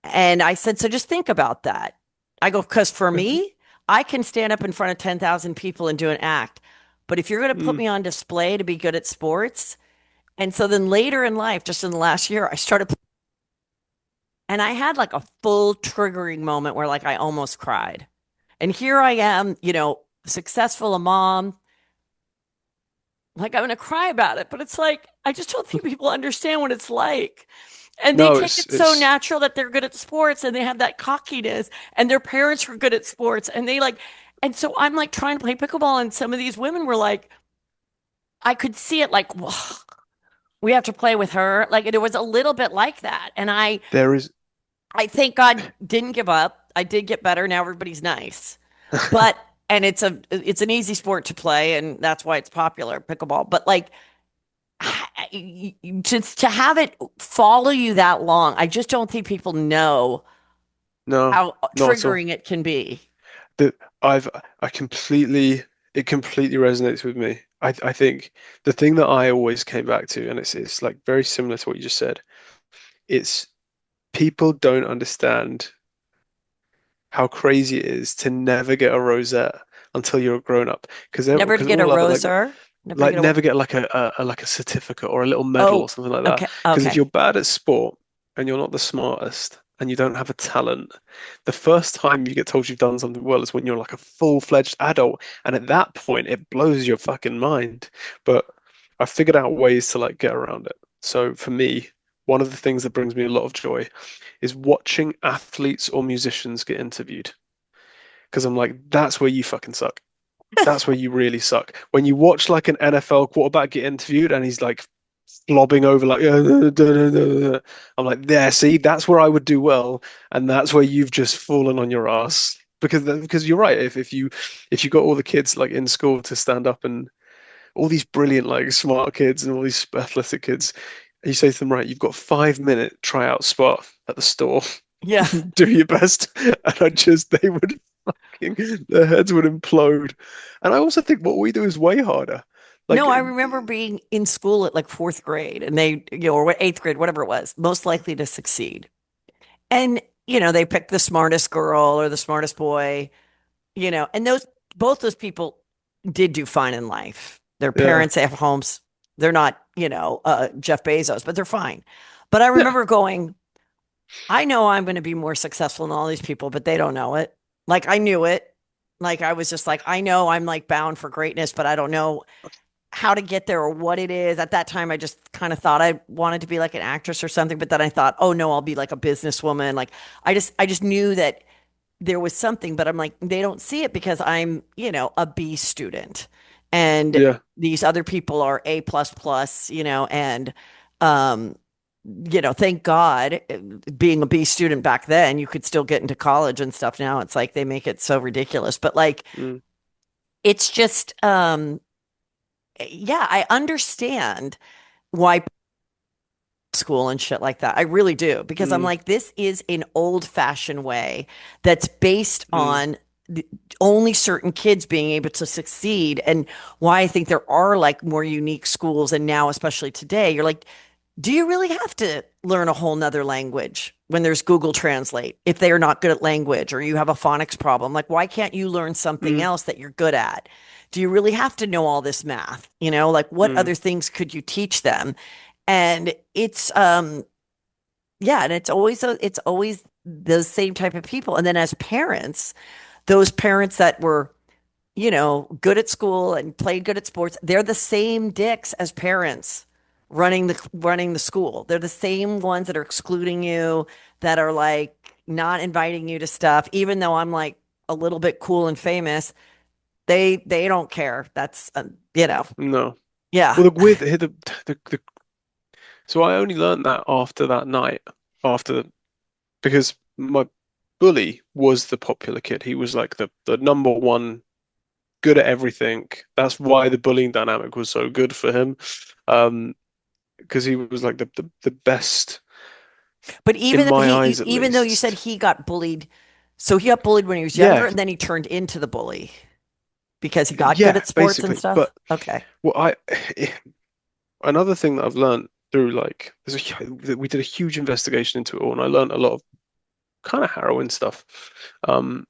And I said, so just think about that. I go, because for me, I can stand up in front of 10,000 people and do an act. But if you're going to put Mm. me on display to be good at sports, and so then later in life, just in the last year, I started, and I had like a full triggering moment where like I almost cried. And here I am, successful, a mom, like I'm going to cry about it. But it's like, I just don't think people understand what it's like. And they No, take it's it so it's natural that they're good at sports and they have that cockiness and their parents were good at sports and they like, and so I'm like trying to play pickleball and some of these women were like, I could see it like, "Whoa, we have to play with her." Like it was a little bit like that. And there is I thank God didn't give up. I did get better. Now everybody's nice. But, and it's an easy sport to play and that's why it's popular, pickleball. But like, to have it follow you that long, I just don't think people know no, how not at all. triggering it can be. That I've I completely it completely resonates with me. I think the thing that I always came back to, and it's like very similar to what you just said. It's people don't understand how crazy it is to never get a rosette until you're a grown up Never to because get a all other roser, never to like get a what? never get like like a certificate or a little medal or Oh, something like that. okay, Because if you're okay. bad at sport and you're not the smartest and you don't have a talent, the first time you get told you've done something well is when you're like a full-fledged adult, and at that point it blows your fucking mind. But I figured out ways to like get around it. So for me, one of the things that brings me a lot of joy is watching athletes or musicians get interviewed. Because I'm like, that's where you fucking suck. That's where you really suck. When you watch like an NFL quarterback get interviewed and he's like flobbing over like I'm like, there, see, that's where I would do well, and that's where you've just fallen on your ass. Because you're right. If you got all the kids like in school to stand up and all these brilliant like smart kids and all these athletic kids, and you say to them, right, you've got 5 minute tryout spot at the store. Yeah. Do your best. And they would their heads would implode. And I also think what we do is way harder. No, Like, I remember being in school at like fourth grade and or eighth grade, whatever it was, most likely to succeed. And, they picked the smartest girl or the smartest boy, and both those people did do fine in life. Their yeah, parents have homes. They're not, Jeff Bezos, but they're fine. But I yeah, remember going, I know I'm going to be more successful than all these people, but they don't know it. Like I knew it. Like I was just like, I know I'm like bound for greatness, but I don't know how to get there or what it is. At that time, I just kind of thought I wanted to be like an actress or something, but then I thought, oh no, I'll be like a businesswoman. Like I just knew that there was something, but I'm like, they don't see it because I'm, a B student. And yeah. these other people are A plus plus, and um, thank God being a B student back then, you could still get into college and stuff. Now it's like they make it so ridiculous. But like Mm, it's just yeah, I understand why school and shit like that. I really do because I'm mm, like, this is an old fashioned way that's based mm. on only certain kids being able to succeed. And why I think there are like more unique schools. And now, especially today, you're like, Do you really have to learn a whole nother language when there's Google Translate if they are not good at language or you have a phonics problem? Like, why can't you learn something Mm, else that you're good at? Do you really have to know all this math? Like what mm, other things could you teach them? And yeah, and it's always those same type of people. And then as parents, those parents that were good at school and played good at sports. They're the same dicks as parents running the school. They're the same ones that are excluding you, that are like not inviting you to stuff, even though I'm like a little bit cool and famous. They don't care. That's no. yeah. Well, the weird the so I only learned that after that night, after because my bully was the popular kid. He was like the number one, good at everything. That's why the bullying dynamic was so good for him. Um, because he was like the best But in even though my he eyes at even though you said least. he got bullied, so he got bullied when he was younger Yeah, and then he turned into the bully because he got good yeah, at sports and basically. stuff. But Okay. what I another thing that I've learned through like we did a huge investigation into it all, and I learned a lot of kind of harrowing stuff. Um,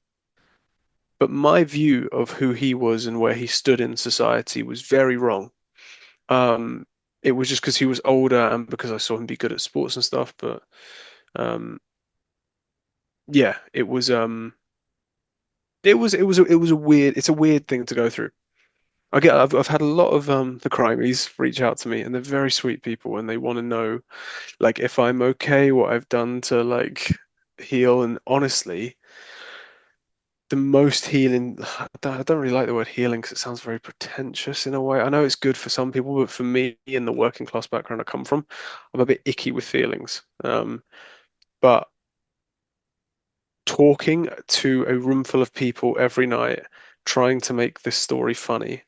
but my view of who he was and where he stood in society was very wrong. Um, it was just because he was older and because I saw him be good at sports and stuff. But um, yeah, it was a weird it's a weird thing to go through. I've had a lot of the crimies reach out to me, and they're very sweet people, and they want to know like if I'm okay, what I've done to like heal. And honestly, the most healing, I don't really like the word healing because it sounds very pretentious in a way. I know it's good for some people, but for me, in the working class background I come from, I'm a bit icky with feelings. But talking to a room full of people every night, trying to make this story funny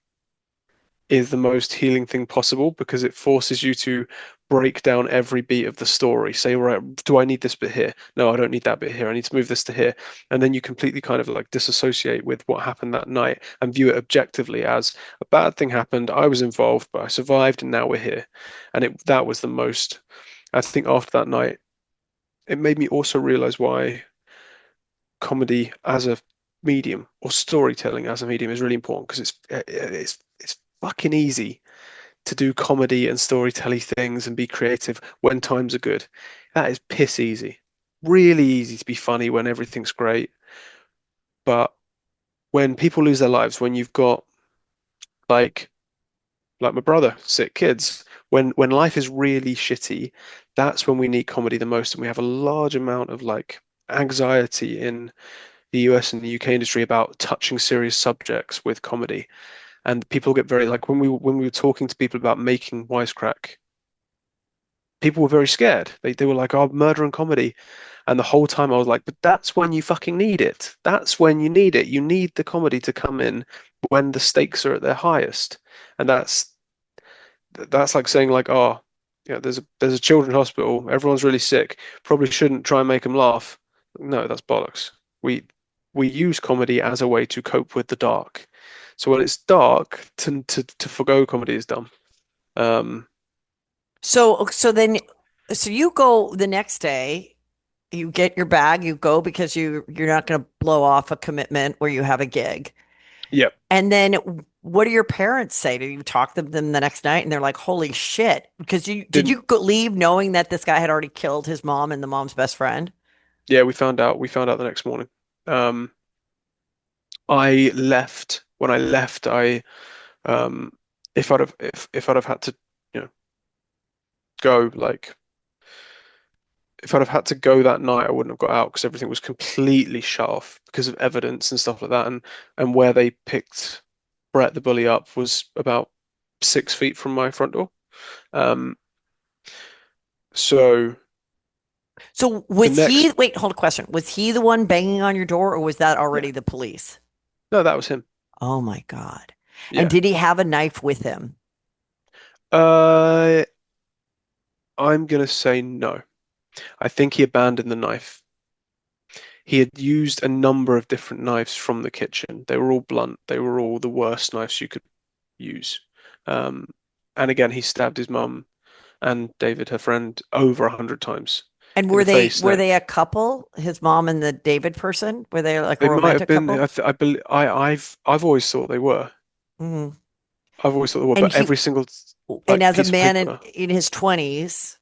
is the most healing thing possible because it forces you to break down every beat of the story. Say, right, do I need this bit here? No, I don't need that bit here. I need to move this to here. And then you completely kind of like disassociate with what happened that night and view it objectively as a bad thing happened. I was involved, but I survived, and now we're here. And that was the most, I think after that night, it made me also realize why comedy as a medium or storytelling as a medium is really important because it's fucking easy to do comedy and storytelling things and be creative when times are good. That is piss easy. Really easy to be funny when everything's great. But when people lose their lives, when you've got like my brother, sick kids, when life is really shitty, that's when we need comedy the most. And we have a large amount of like anxiety in the US and the UK industry about touching serious subjects with comedy. And people get very like when we were talking to people about making Wisecrack, people were very scared. They were like, "Oh, murder and comedy," and the whole time I was like, "But that's when you fucking need it. That's when you need it. You need the comedy to come in when the stakes are at their highest." And that's like saying like, "Oh, yeah, there's a children's hospital. Everyone's really sick. Probably shouldn't try and make them laugh." No, that's bollocks. We we use comedy as a way to cope with the dark. So when it's dark, to forgo comedy is dumb. Um, So you go the next day, you get your bag, you go because you're not going to blow off a commitment where you have a gig. yeah, And then what do your parents say? Do you talk to them the next night and they're like, "Holy shit." Because you did didn't. you go leave knowing that this guy had already killed his mom and the mom's best friend? Yeah, we found out. We found out the next morning. Um, I left. When I left, um, if I'd have had to, you know, go like if I'd have had to go that night, I wouldn't have got out because everything was completely shut off because of evidence and stuff like that. And where they picked Brett the bully up was about 6 feet from my front door. Um, so So the was he, next, wait, hold a question. Was he the one banging on your door or was that yeah, already the police? no, that was him. Oh my God. And Yeah. did he have a knife with him? Uh, I'm gonna say no. I think he abandoned the knife. He had used a number of different knives from the kitchen. They were all blunt. They were all the worst knives you could use. Um, and again, he stabbed his mum. and David, her friend, over 100 times And in were the they face, were neck. they a couple? His mom and the David person? Were they like a They might have romantic been. couple? I believe. I've always thought they were. Hmm. I've always thought they were. And But he every single and like as a piece of man paper, in his 20s,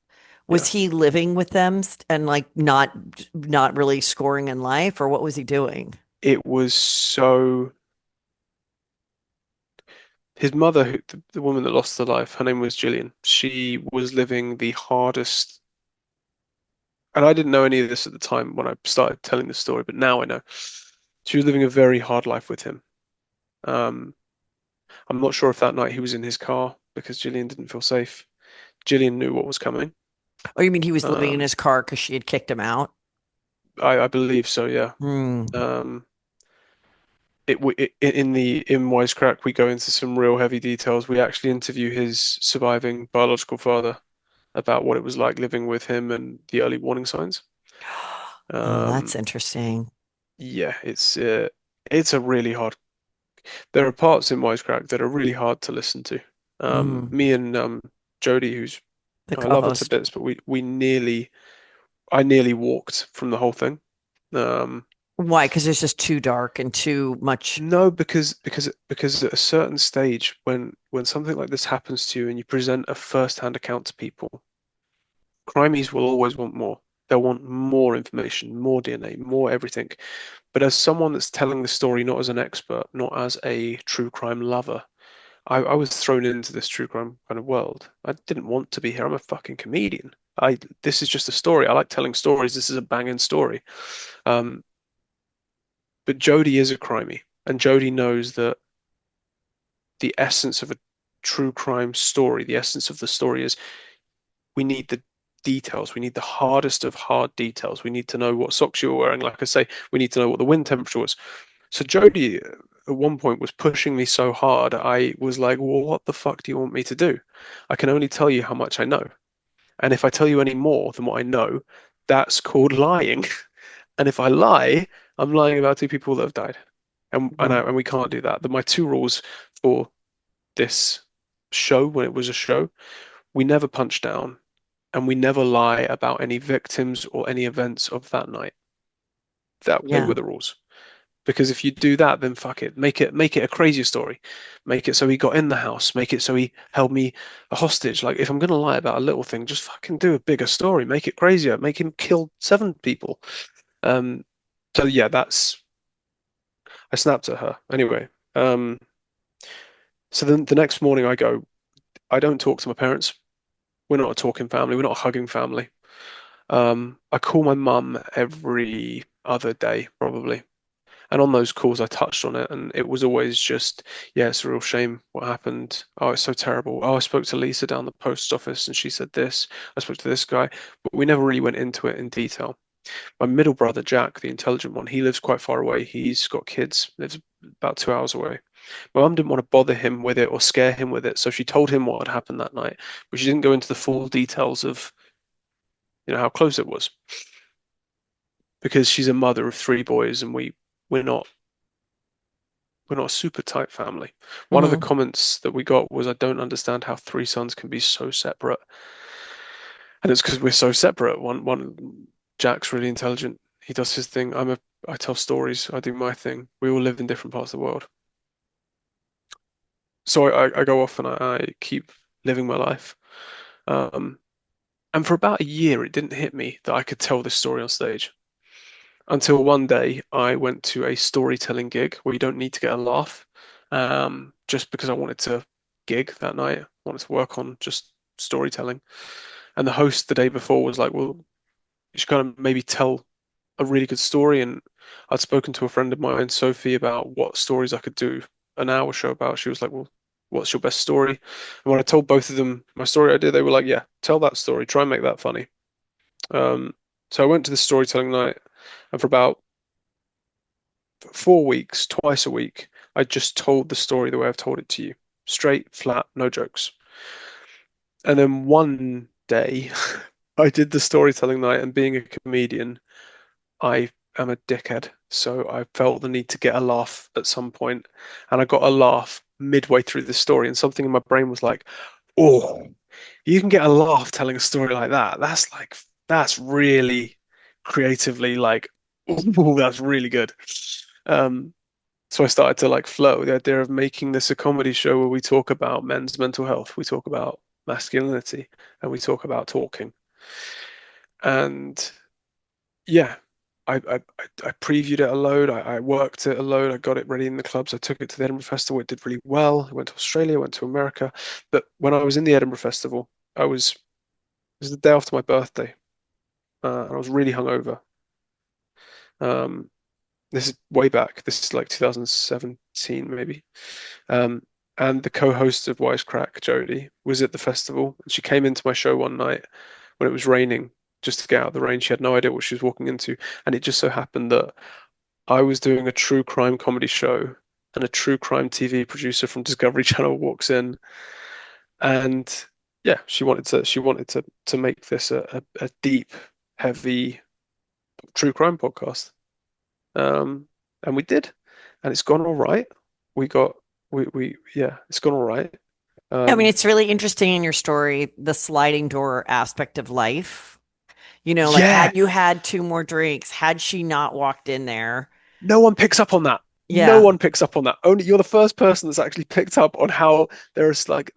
was yeah, he living with them and like not really scoring in life, or what was he doing? it was so. His mother, the woman that lost her life, her name was Gillian. She was living the hardest, and I didn't know any of this at the time when I started telling the story, but now I know. She was living a very hard life with him. Um, I'm not sure if that night he was in his car because Gillian didn't feel safe. Gillian knew what was coming. Oh, you mean he was living in Um, his car because she had kicked him out? I believe so, yeah. Hmm. Um, in Wisecrack, we go into some real heavy details. We actually interview his surviving biological father about what it was like living with him and the early warning signs. Oh, that's Um, interesting. yeah, it's a really hard. There are parts in Wisecrack that are really hard to listen to. Mm. Me and Jody, who's The I love her to co-host. bits, but I nearly walked from the whole thing. Um, Why? Because it's just too dark and too much. no, because at a certain stage, when something like this happens to you and you present a first-hand account to people, crimies will always want more. They'll want more information, more DNA, more everything. But as someone that's telling the story not as an expert, not as a true crime lover, I was thrown into this true crime kind of world. I didn't want to be here. I'm a fucking comedian. This is just a story. I like telling stories. This is a banging story. Um, but Jodie is a crimey, and Jodie knows that the essence of a true crime story, the essence of the story is we need the details. We need the hardest of hard details. We need to know what socks you were wearing. Like I say, we need to know what the wind temperature was. So Jodie at one point was pushing me so hard, I was like, well, what the fuck do you want me to do? I can only tell you how much I know. And if I tell you any more than what I know, that's called lying. And if I lie, I'm lying about two people that have died. Mhm. And we can't do that. My two rules for this show, when it was a show, we never punch down and we never lie about any victims or any events of that night. They Yeah. were the rules. Because if you do that, then fuck it. Make it a crazier story. Make it so he got in the house. Make it so he held me a hostage. Like if I'm gonna lie about a little thing, just fucking do a bigger story. Make it crazier. Make him kill 7 people. Um, so yeah, that's I snapped at her. Anyway, so then the next morning I go, I don't talk to my parents. We're not a talking family. We're not a hugging family. I call my mum every other day, probably. And on those calls, I touched on it, and it was always just, yeah, it's a real shame what happened. Oh, it's so terrible. Oh, I spoke to Lisa down the post office, and she said this. I spoke to this guy, but we never really went into it in detail. My middle brother, Jack, the intelligent one, he lives quite far away. He's got kids, lives about 2 hours away. My mum didn't want to bother him with it or scare him with it, so she told him what had happened that night, but she didn't go into the full details of, how close it was, because she's a mother of 3 boys, and we're not we're not a super tight family. One of the Hmm. comments that we got was, I don't understand how 3 sons can be so separate. And it's because we're so separate. Jack's really intelligent. He does his thing. I tell stories. I do my thing. We all live in different parts of the world. So I go off and I keep living my life. Um, and for about a year, it didn't hit me that I could tell this story on stage. Until one day I went to a storytelling gig where you don't need to get a laugh, just because I wanted to gig that night. I wanted to work on just storytelling. And the host the day before was like, well, you should kind of maybe tell a really good story. And I'd spoken to a friend of mine, Sophie, about what stories I could do an hour show about. She was like, well, what's your best story? And when I told both of them my story idea, they were like, yeah, tell that story. Try and make that funny. Um, so I went to the storytelling night, and for about 4 weeks, twice a week, I just told the story the way I've told it to you. Straight, flat, no jokes. And then one day, I did the storytelling night, and being a comedian, I am a dickhead. So I felt the need to get a laugh at some point, and I got a laugh midway through the story, and something in my brain was like, oh, you can get a laugh telling a story like that. That's really creatively like, ooh, that's really good. Um, so I started to like float with the idea of making this a comedy show where we talk about men's mental health, we talk about masculinity, and we talk about talking. And yeah, I previewed it a load. I worked it a load. I got it ready in the clubs. I took it to the Edinburgh Festival. It did really well. I went to Australia, went to America. But when I was in the Edinburgh Festival, it was the day after my birthday, and I was really hungover. Um, this is way back. This is like 2017, maybe. Um, and the co-host of Wisecrack, Jodie, was at the festival, and she came into my show one night when it was raining, just to get out of the rain. She had no idea what she was walking into, and it just so happened that I was doing a true crime comedy show, and a true crime TV producer from Discovery Channel walks in, and yeah, she wanted to make this a deep, heavy true crime podcast. Um, and we did, and it's gone all right. We got we yeah, it's gone all right. I mean, Um, it's really interesting in your story, the sliding door aspect of life. Like yeah, had you had two more drinks, had she not walked in there, no one picks up on that. No yeah, one picks up on that. Only you're the first person that's actually picked up on how there's like,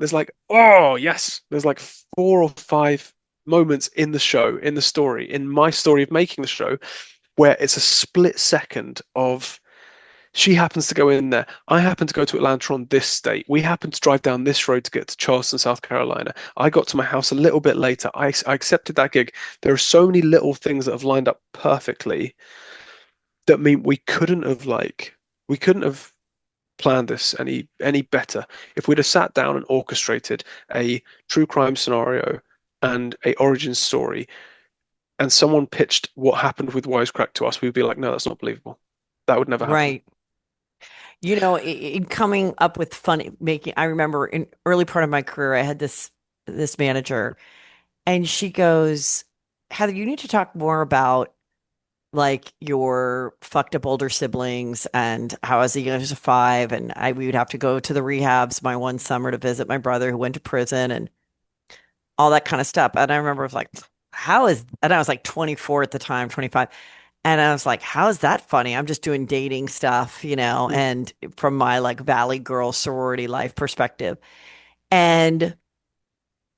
oh yes, there's like 4 or 5 moments in the show, in the story, in my story of making the show, where it's a split second of she happens to go in there. I happen to go to Atlanta on this state. We happen to drive down this road to get to Charleston, South Carolina. I got to my house a little bit later. I accepted that gig. There are so many little things that have lined up perfectly that mean we couldn't have planned this any better if we'd have sat down and orchestrated a true crime scenario and a origin story and someone pitched what happened with Wisecrack to us, we'd be like, no, that's not believable. That would never happen. right. In coming up with funny making, I remember in early part of my career, I had this manager, and she goes, Heather, you need to talk more about like your fucked up older siblings and how as a youngest of five, and we would have to go to the rehabs my one summer to visit my brother who went to prison and all that kind of stuff. And I remember I was like, and I was like 24 at the time, 25. And I was like, how is that funny? I'm just doing dating stuff, Mm, and from my like Valley Girl sorority life perspective. And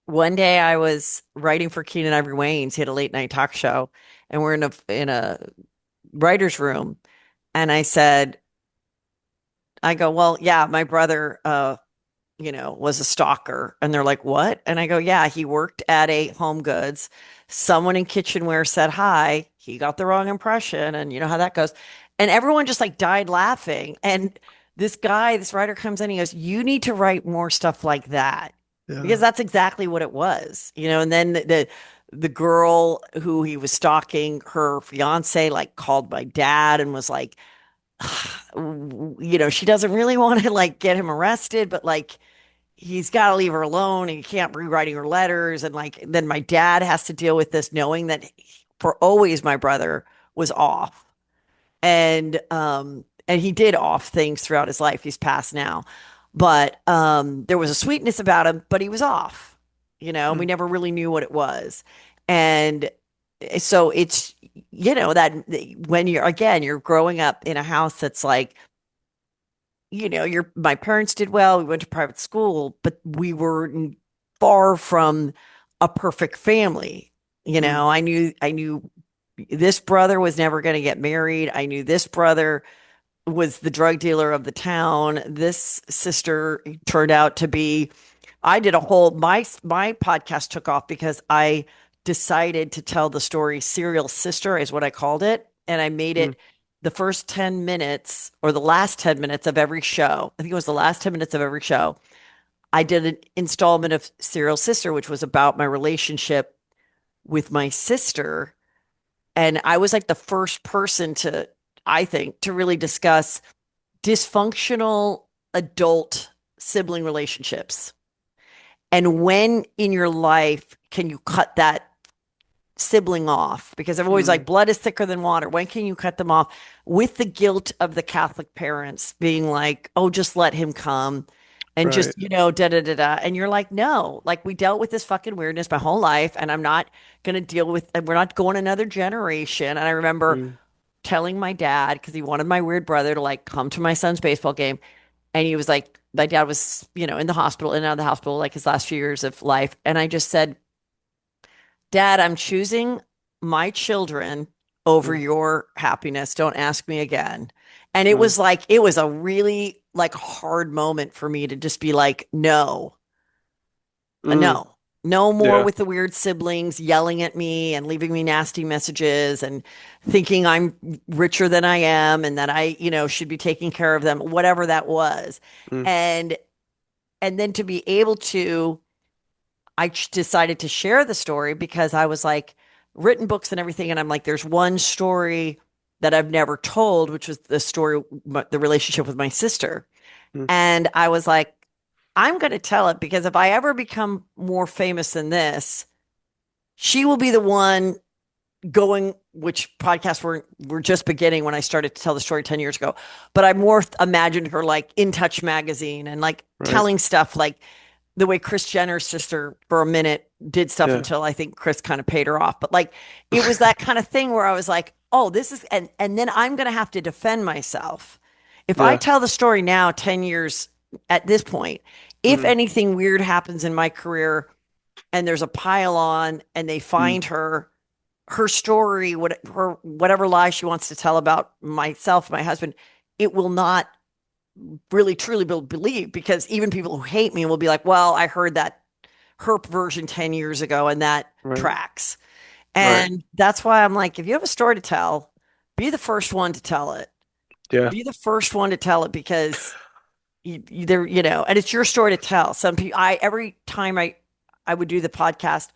one day I was writing for Keenan Ivory Wayans. He had a late night talk show, and we're in a writer's room. And I go, well, yeah, my brother was a stalker. And they're like, what? And I go, yeah, he worked at a Home Goods. Someone in kitchenware said hi. He got the wrong impression. And you know how that goes. And everyone just like died laughing. And this writer comes in, he goes, you need to write more stuff like that. Because yeah. that's exactly what it was. And then the girl who he was stalking, her fiance like called my dad and was like, she doesn't really want to like get him arrested, but like he's got to leave her alone and he can't be writing her letters. And like, then my dad has to deal with this knowing that for always my brother was off. And he did off things throughout his life. He's passed now. But there was a sweetness about him, but he was off, and we Mm, never really knew what it was. And so it's, that when you're growing up in a house that's like, my parents did well. We went to private school, but we were far from a perfect family. mm, I knew this brother was never going to get married. I knew this brother was the drug dealer of the town. This sister turned out to be, I did a whole, my podcast took off because I decided to tell the story Serial Sister is what I called it. And I made mm, it the first 10 minutes or the last 10 minutes of every show. I think it was the last 10 minutes of every show. I did an installment of Serial Sister, which was about my relationship with my sister. And I was like the first person I think, to really discuss dysfunctional adult sibling relationships. And when in your life can you cut that sibling off? Because I've always like mm. blood is thicker than water. When can you cut them off with the guilt of the Catholic parents being like, oh, just let him come? and just, Right. da da da da. And you're like, no, like we dealt with this fucking weirdness my whole life, and I'm not gonna deal with, and we're not going another generation. And I remember Mm, telling my dad because he wanted my weird brother to like come to my son's baseball game. And he was like, my dad was, in the hospital, in and out of the hospital, like his last few years of life. And I just said, Dad, I'm choosing my children over mm, your happiness. Don't ask me again. And it mm, was like, it was a really like hard moment for me to just be like, no, mm. no, no more Yeah. with the weird siblings yelling at me and leaving me nasty messages and thinking I'm richer than I am and that I, should be taking care of them, whatever that was. Mm, And and then to be able to decided to share the story because I was like, written books and everything. And I'm like, there's one story that I've never told, which was the story, the relationship with my sister. mm. And I was like, I'm going to tell it because if I ever become more famous than this, she will be the one going, which podcasts were just beginning when I started to tell the story 10 years ago. But I more imagined her like in Touch magazine and like Right. telling stuff like the way Chris Jenner's sister for a minute did stuff Yeah. until I think Chris kind of paid her off. But like it was that kind of thing where I was like, oh, this is, and then I'm gonna have to defend myself. If I Yeah. tell the story now, 10 years at this point, if Mm, anything weird happens in my career and there's a pile on and they mm. find her story, her whatever lie she wants to tell about myself, my husband, it will not really truly believed because even people who hate me will be like, well, I heard that herp version 10 years ago and that Right. tracks. Right. And that's why I'm like, if you have a story to tell, be the first one to tell it. Yeah. Be the first one to tell it because there, and it's your story to tell. Some people, every time I would do the podcast,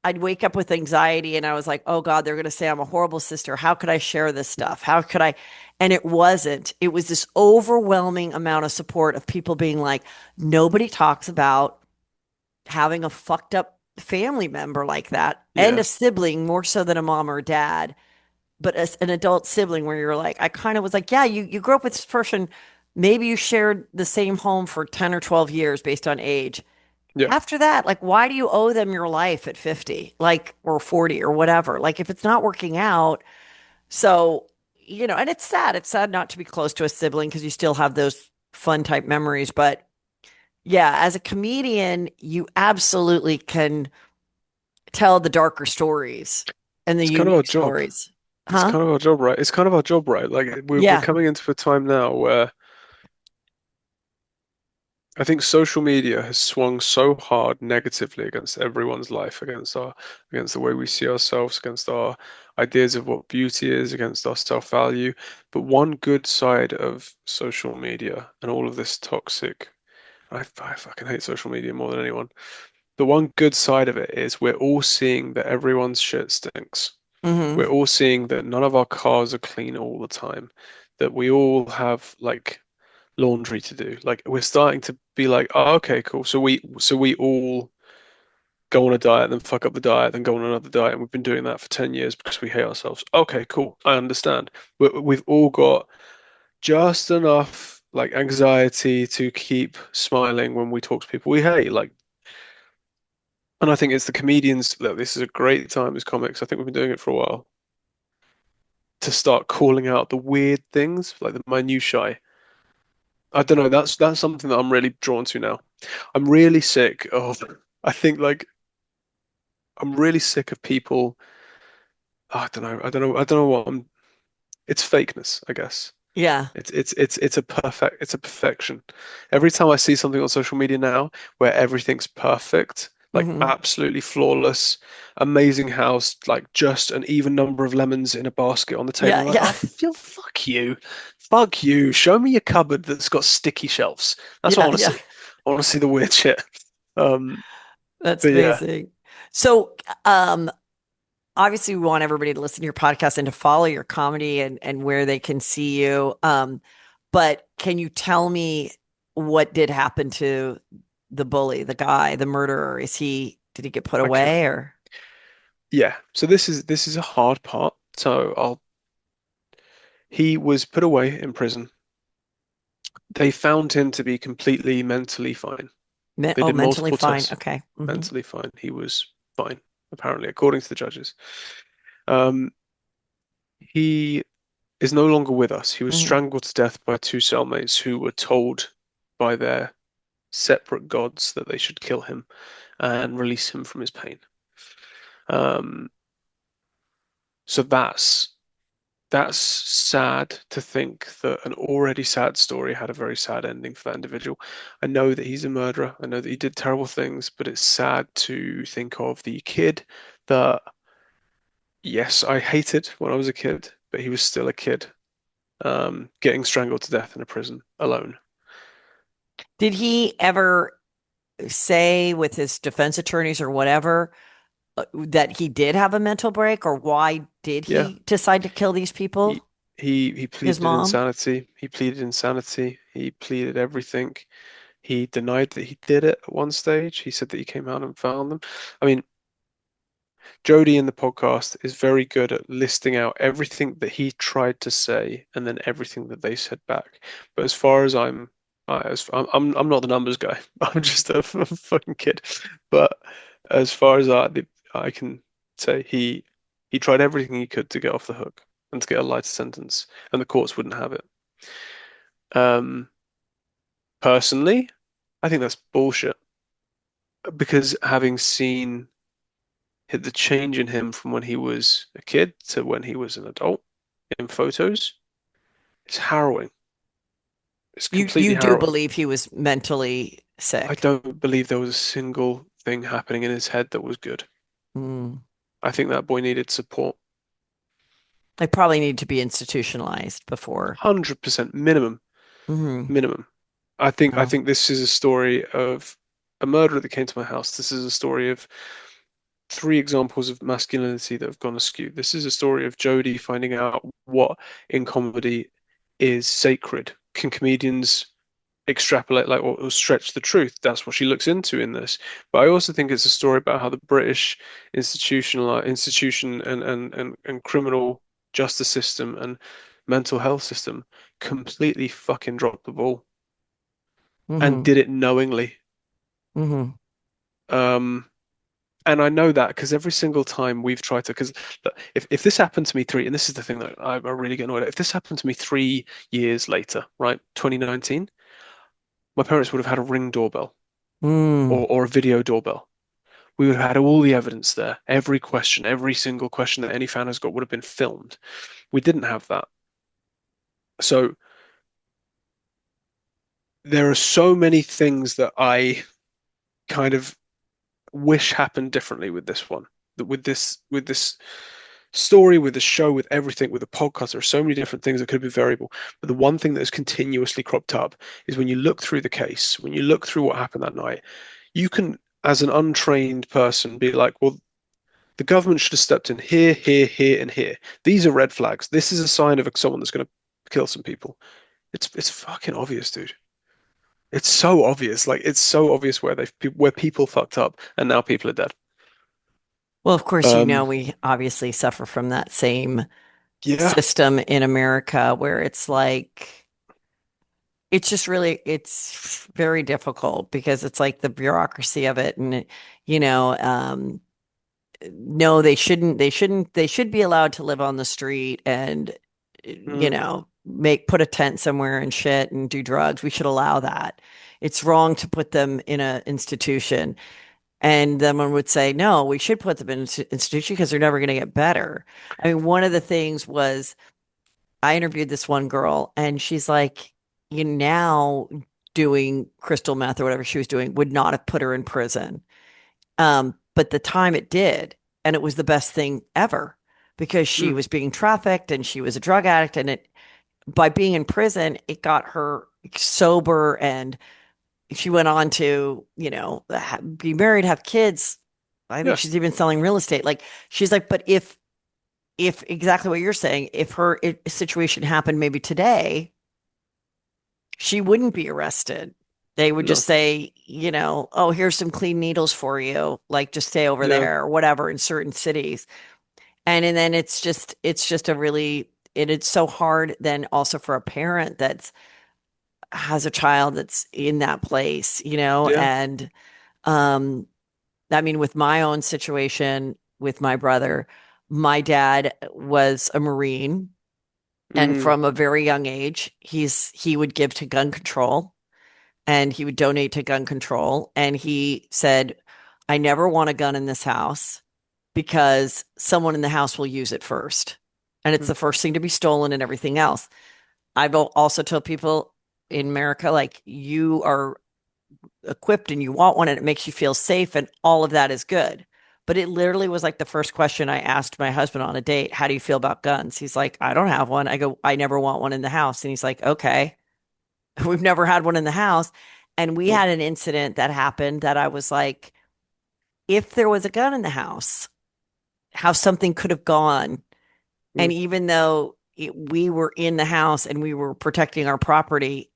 I'd wake up with anxiety and I was like, oh God, they're going to say I'm a horrible sister. How could I share this stuff? How could I? And it wasn't. It was this overwhelming amount of support of people being like, nobody talks about having a fucked up family member like that and Yeah. a sibling more so than a mom or a dad, but as an adult sibling where you're like, I kind of was like, yeah, you grew up with this person. Maybe you shared the same home for 10 or 12 years based on age. Yeah. After that, like, why do you owe them your life at 50, like, or 40 or whatever? Like, if it's not working out, so, and it's sad. It's sad not to be close to a sibling because you still have those fun type memories. But yeah, as a comedian, you absolutely can tell the darker stories and the It's kind of our unique job. stories. It's Huh? kind of our job, right? It's kind of our job, right? Like we're Yeah. coming into a time now where I think social media has swung so hard negatively against everyone's life, against the way we see ourselves, against our ideas of what beauty is, against our self-value. But one good side of social media and all of this toxic, I fucking hate social media more than anyone. The one good side of it is we're all seeing that everyone's shit stinks. Hmm. We're all seeing that none of our cars are clean all the time, that we all have like laundry to do. Like we're starting to be like, oh, okay, cool. So we all go on a diet, then fuck up the diet, then go on another diet, and we've been doing that for 10 years because we hate ourselves. Okay, cool. I understand. We've all got just enough like anxiety to keep smiling when we talk to people we hate. Like, and I think it's the comedians that this is a great time as comics. I think we've been doing it for a while to start calling out the weird things, like the minutiae. I don't know. That's something that I'm really drawn to now. I'm really sick of. I think like I'm really sick of people. I don't know. I don't know. I don't know what I'm. It's fakeness, I guess. Yeah. It's a perfection. Every time I see something on social media now where everything's perfect, like Hmm. absolutely flawless, amazing house, like just an even number of lemons in a basket on the table, Yeah. I'm like, Yeah. oh, fuck you, fuck you. Show me your cupboard that's got sticky shelves. That's what I Yeah. want to Yeah. see. I want to see the weird shit. Um, That's but yeah, amazing. So, obviously we want everybody to listen to your podcast and to follow your comedy and where they can see you. But can you tell me what did happen to the bully, the guy, the murderer? Did he get put I can. away or? Yeah. So this is a hard part. So I'll. He was put away in prison. They found him to be completely mentally fine. They Oh, did mentally multiple fine. tests. Okay. Mentally fine. He was fine, apparently, according to the judges. Um, he is no longer with us. He was Hmm. strangled to death by two cellmates who were told by their separate gods that they should kill him and release him from his pain. Um, so that's sad to think that an already sad story had a very sad ending for that individual. I know that he's a murderer. I know that he did terrible things, but it's sad to think of the kid that, yes, I hated when I was a kid, but he was still a kid, getting strangled to death in a prison alone. Did he ever say with his defense attorneys or whatever that he did have a mental break, or why did Yeah, he decide to kill these he people? he His pleaded mom? insanity. He pleaded insanity. He pleaded everything. He denied that he did it at one stage. He said that he came out and found them. I mean, Jody in the podcast is very good at listing out everything that he tried to say and then everything that they said back. But as far as I'm not the numbers guy. I'm just a fucking kid. But as far as I can say, he tried everything he could to get off the hook and to get a lighter sentence, and the courts wouldn't have it. Um, Personally, I think that's bullshit because having seen the change in him from when he was a kid to when he was an adult in photos, it's harrowing. It's You completely do harrowing. believe he was mentally I sick? don't believe there was a single thing happening in his head that was good. Mm. I think that boy needed support. They probably need to be institutionalized before. 100% minimum, Hmm. minimum. I No. think this is a story of a murderer that came to my house. This is a story of three examples of masculinity that have gone askew. This is a story of Jodie finding out what in comedy is sacred. Can comedians extrapolate like or stretch the truth? That's what she looks into in this. But I also think it's a story about how the British institution and criminal justice system and mental health system completely fucking dropped the ball and Hmm. did it knowingly. Hmm. Um, And I know that because every single time we've tried to, because if this happened to me and this is the thing that I really get annoyed at, if this happened to me 3 years later, right, 2019, my parents would have had a Ring doorbell Mm. or a video doorbell. We would have had all the evidence there. Every question, every single question that any fan has got would have been filmed. We didn't have that. So there are so many things that I kind of wish happened differently with this one. That with this story, with the show, with everything, with the podcast. There are so many different things that could be variable. But the one thing that has continuously cropped up is when you look through the case, when you look through what happened that night, you can, as an untrained person, be like, well, the government should have stepped in here, here, here, and here. These are red flags. This is a sign of someone that's going to kill some people. It's fucking obvious, dude. It's so obvious. Like it's so obvious where people fucked up, and now people are dead. Well, of course, Um, we obviously suffer from that same yeah. system in America where it's like, it's just really, it's very difficult because it's like the bureaucracy of it. And, you know, no, they should be allowed to live on the street and, Mm, put a tent somewhere and shit and do drugs. We should allow that. It's wrong to put them in an institution. And then one would say, no, we should put them in an institution because they're never going to get better. I mean, one of the things was I interviewed this one girl and she's like, you now doing crystal meth or whatever she was doing would not have put her in prison. But the time it did, and it was the best thing ever because she mm, was being trafficked and she was a drug addict. And it, by being in prison, it got her sober and she went on to, be married, have kids. I think yeah. she's even selling real estate. Like she's like, but if exactly what you're saying, if her situation happened maybe today, she wouldn't be arrested. They would No. just say, oh, here's some clean needles for you. Like just stay over Yeah. there or whatever in certain cities. And then it's just a really, it's so hard then also for a parent that's has a child that's in that place, Yeah. and um, I mean, with my own situation with my brother, my dad was a Marine, and Mm, from a very young age, he would give to gun control and he would donate to gun control. And he said, I never want a gun in this house because someone in the house will use it first. And it's mm, the first thing to be stolen and everything else. I've also told people in America, like, you are equipped and you want one and it makes you feel safe and all of that is good. But it literally was like the first question I asked my husband on a date. How do you feel about guns? He's like, I don't have one. I go, I never want one in the house. And he's like, okay. We've never had one in the house. And we mm, had an incident that happened that I was like, if there was a gun in the house, how something could have gone. And mm. even though we were in the house and we were protecting our property,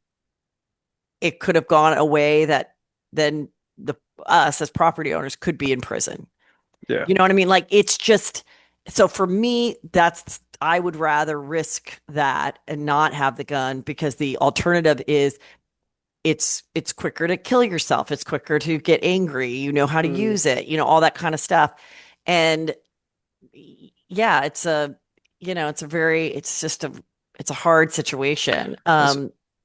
it could have gone a way that then the us as property owners could be in prison. Yeah. You know what I mean? Like it's just so for me, that's I would rather risk that and not have the gun because the alternative is it's quicker to kill yourself. It's quicker to get angry. You know how to Mm. use it, all that kind of stuff. And yeah, it's just it's a hard situation. That's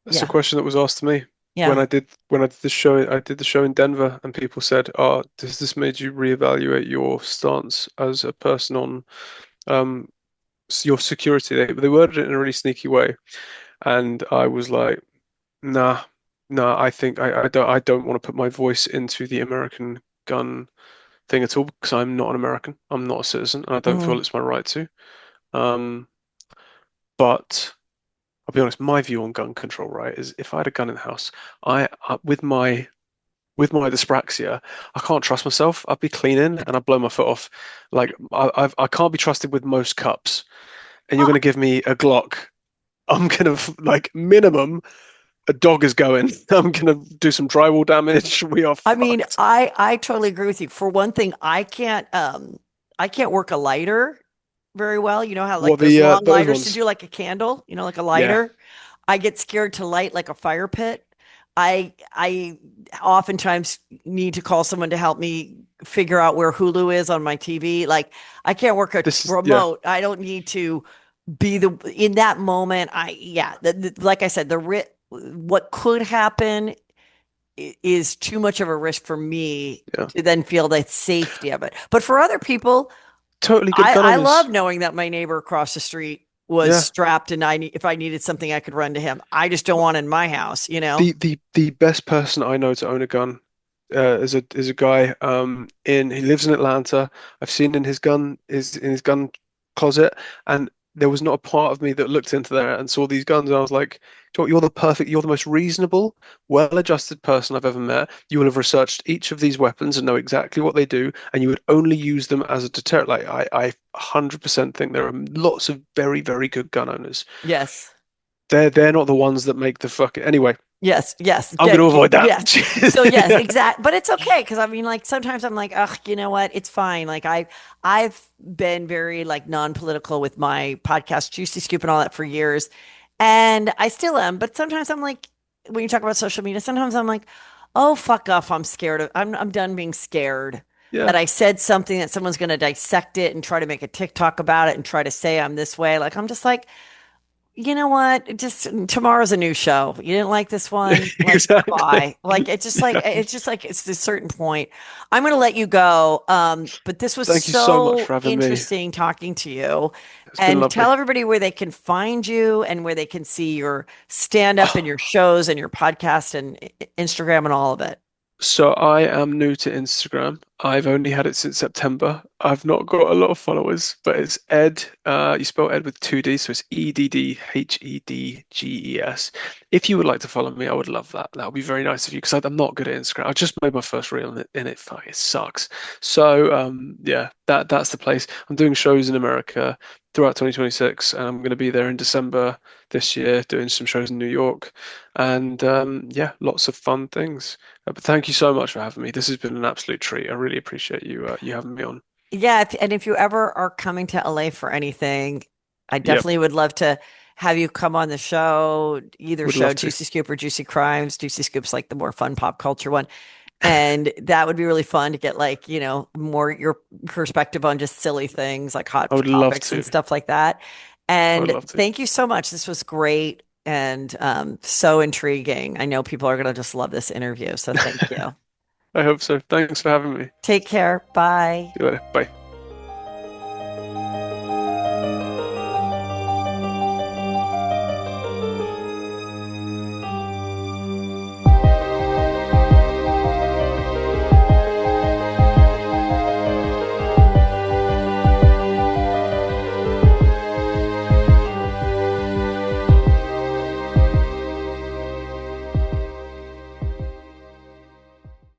that's a Yeah. question that was asked to me Yeah. when I did the show. I did the show in Denver, and people said, "Oh, does this made you reevaluate your stance as a person on um your security?" They worded it in a really sneaky way, and I was like, "Nah, nah. I think I don't want to put my voice into the American gun thing at all because I'm not an American. I'm not a citizen, and I don't feel Mhm. it's my right to." Um, but I'll be honest, my view on gun control, right, is if I had a gun in the house, with my dyspraxia, I can't trust myself. I'd be cleaning and I'd blow my foot off. Like I can't be trusted with most cups. And you're Well, gonna give me a Glock. I'm gonna like minimum a dog is going. I'm gonna do some drywall damage. We are I mean, fucked. I totally agree with you. For one thing, I can't work a lighter very well. You know how like What those the long those lighters to ones? do like a candle, like a Yeah, lighter. I get scared to light like a fire pit. I oftentimes need to call someone to help me figure out where Hulu is on my TV. Like I can't work a this is yeah, remote. I don't need to be the in that moment. Like I said, what could happen is too much of a risk for me yeah. to then feel the safety of it. But for other people, Totally good gun I love owners. knowing that my neighbor across the street was Yeah. strapped and if I needed something, I could run to him. I just don't want it in my house. The best person I know to own a gun is a guy in he lives in Atlanta. I've seen in his gun is in his gun closet, and there was not a part of me that looked into there and saw these guns. And I was like, "Do you know what, you're the most reasonable, well-adjusted person I've ever met. You will have researched each of these weapons and know exactly what they do, and you would only use them as a deterrent." Like I 100% think there are lots of very, very good gun owners. Yes. They're not the ones that make the fucking anyway. Yes, yes, I'm going to avoid that. yes. So yes, exact. But it's okay because I mean, like sometimes I'm like, ugh, you know what? It's fine. Like I've been very like non-political with my podcast, Juicy Scoop, and all that for years, and I still am. But sometimes I'm like, when you talk about social media, sometimes I'm like, oh fuck off. I'm scared of. I'm done being scared that Yeah. I said something that someone's going to dissect it and try to make a TikTok about it and try to say I'm this way. Like I'm just like. You know what? Just tomorrow's a new show. You didn't like this one? Like, Exactly. bye. Like Yeah. it's just like it's a certain point. I'm gonna let you go. But this was Thank you so much so for having me. interesting talking to you. It's been And lovely. tell everybody where they can find you and where they can see your stand up and your shows and your podcast and Instagram and all of it. So I am new to Instagram. I've only had it since September. I've not got a lot of followers, but it's Ed. You spell Ed with two D's, so it's EDDHEDGES. If you would like to follow me, I would love that. That would be very nice of you because I'm not good at Instagram. I just made my first reel in it. Fuck, it sucks. So yeah, that's the place. I'm doing shows in America throughout 2026, and I'm going to be there in December this year, doing some shows in New York, and yeah, lots of fun things. But thank you so much for having me. This has been an absolute treat. I really appreciate you having me on. Yeah, and if you ever are coming to LA for anything, I Yep. definitely would love to have you come on the show, either Would show love to. Juicy Scoop or Juicy Crimes. Juicy Scoop's like the more fun pop culture one. And that would be really fun to get like, more your perspective on just silly things like hot I would love topics and to. stuff like that. I would And love to. thank you so much. This was great and so intriguing. I know people are going to just love this interview. So thank you. I hope so. Thanks for having me. Take care. Bye. See you later. Bye.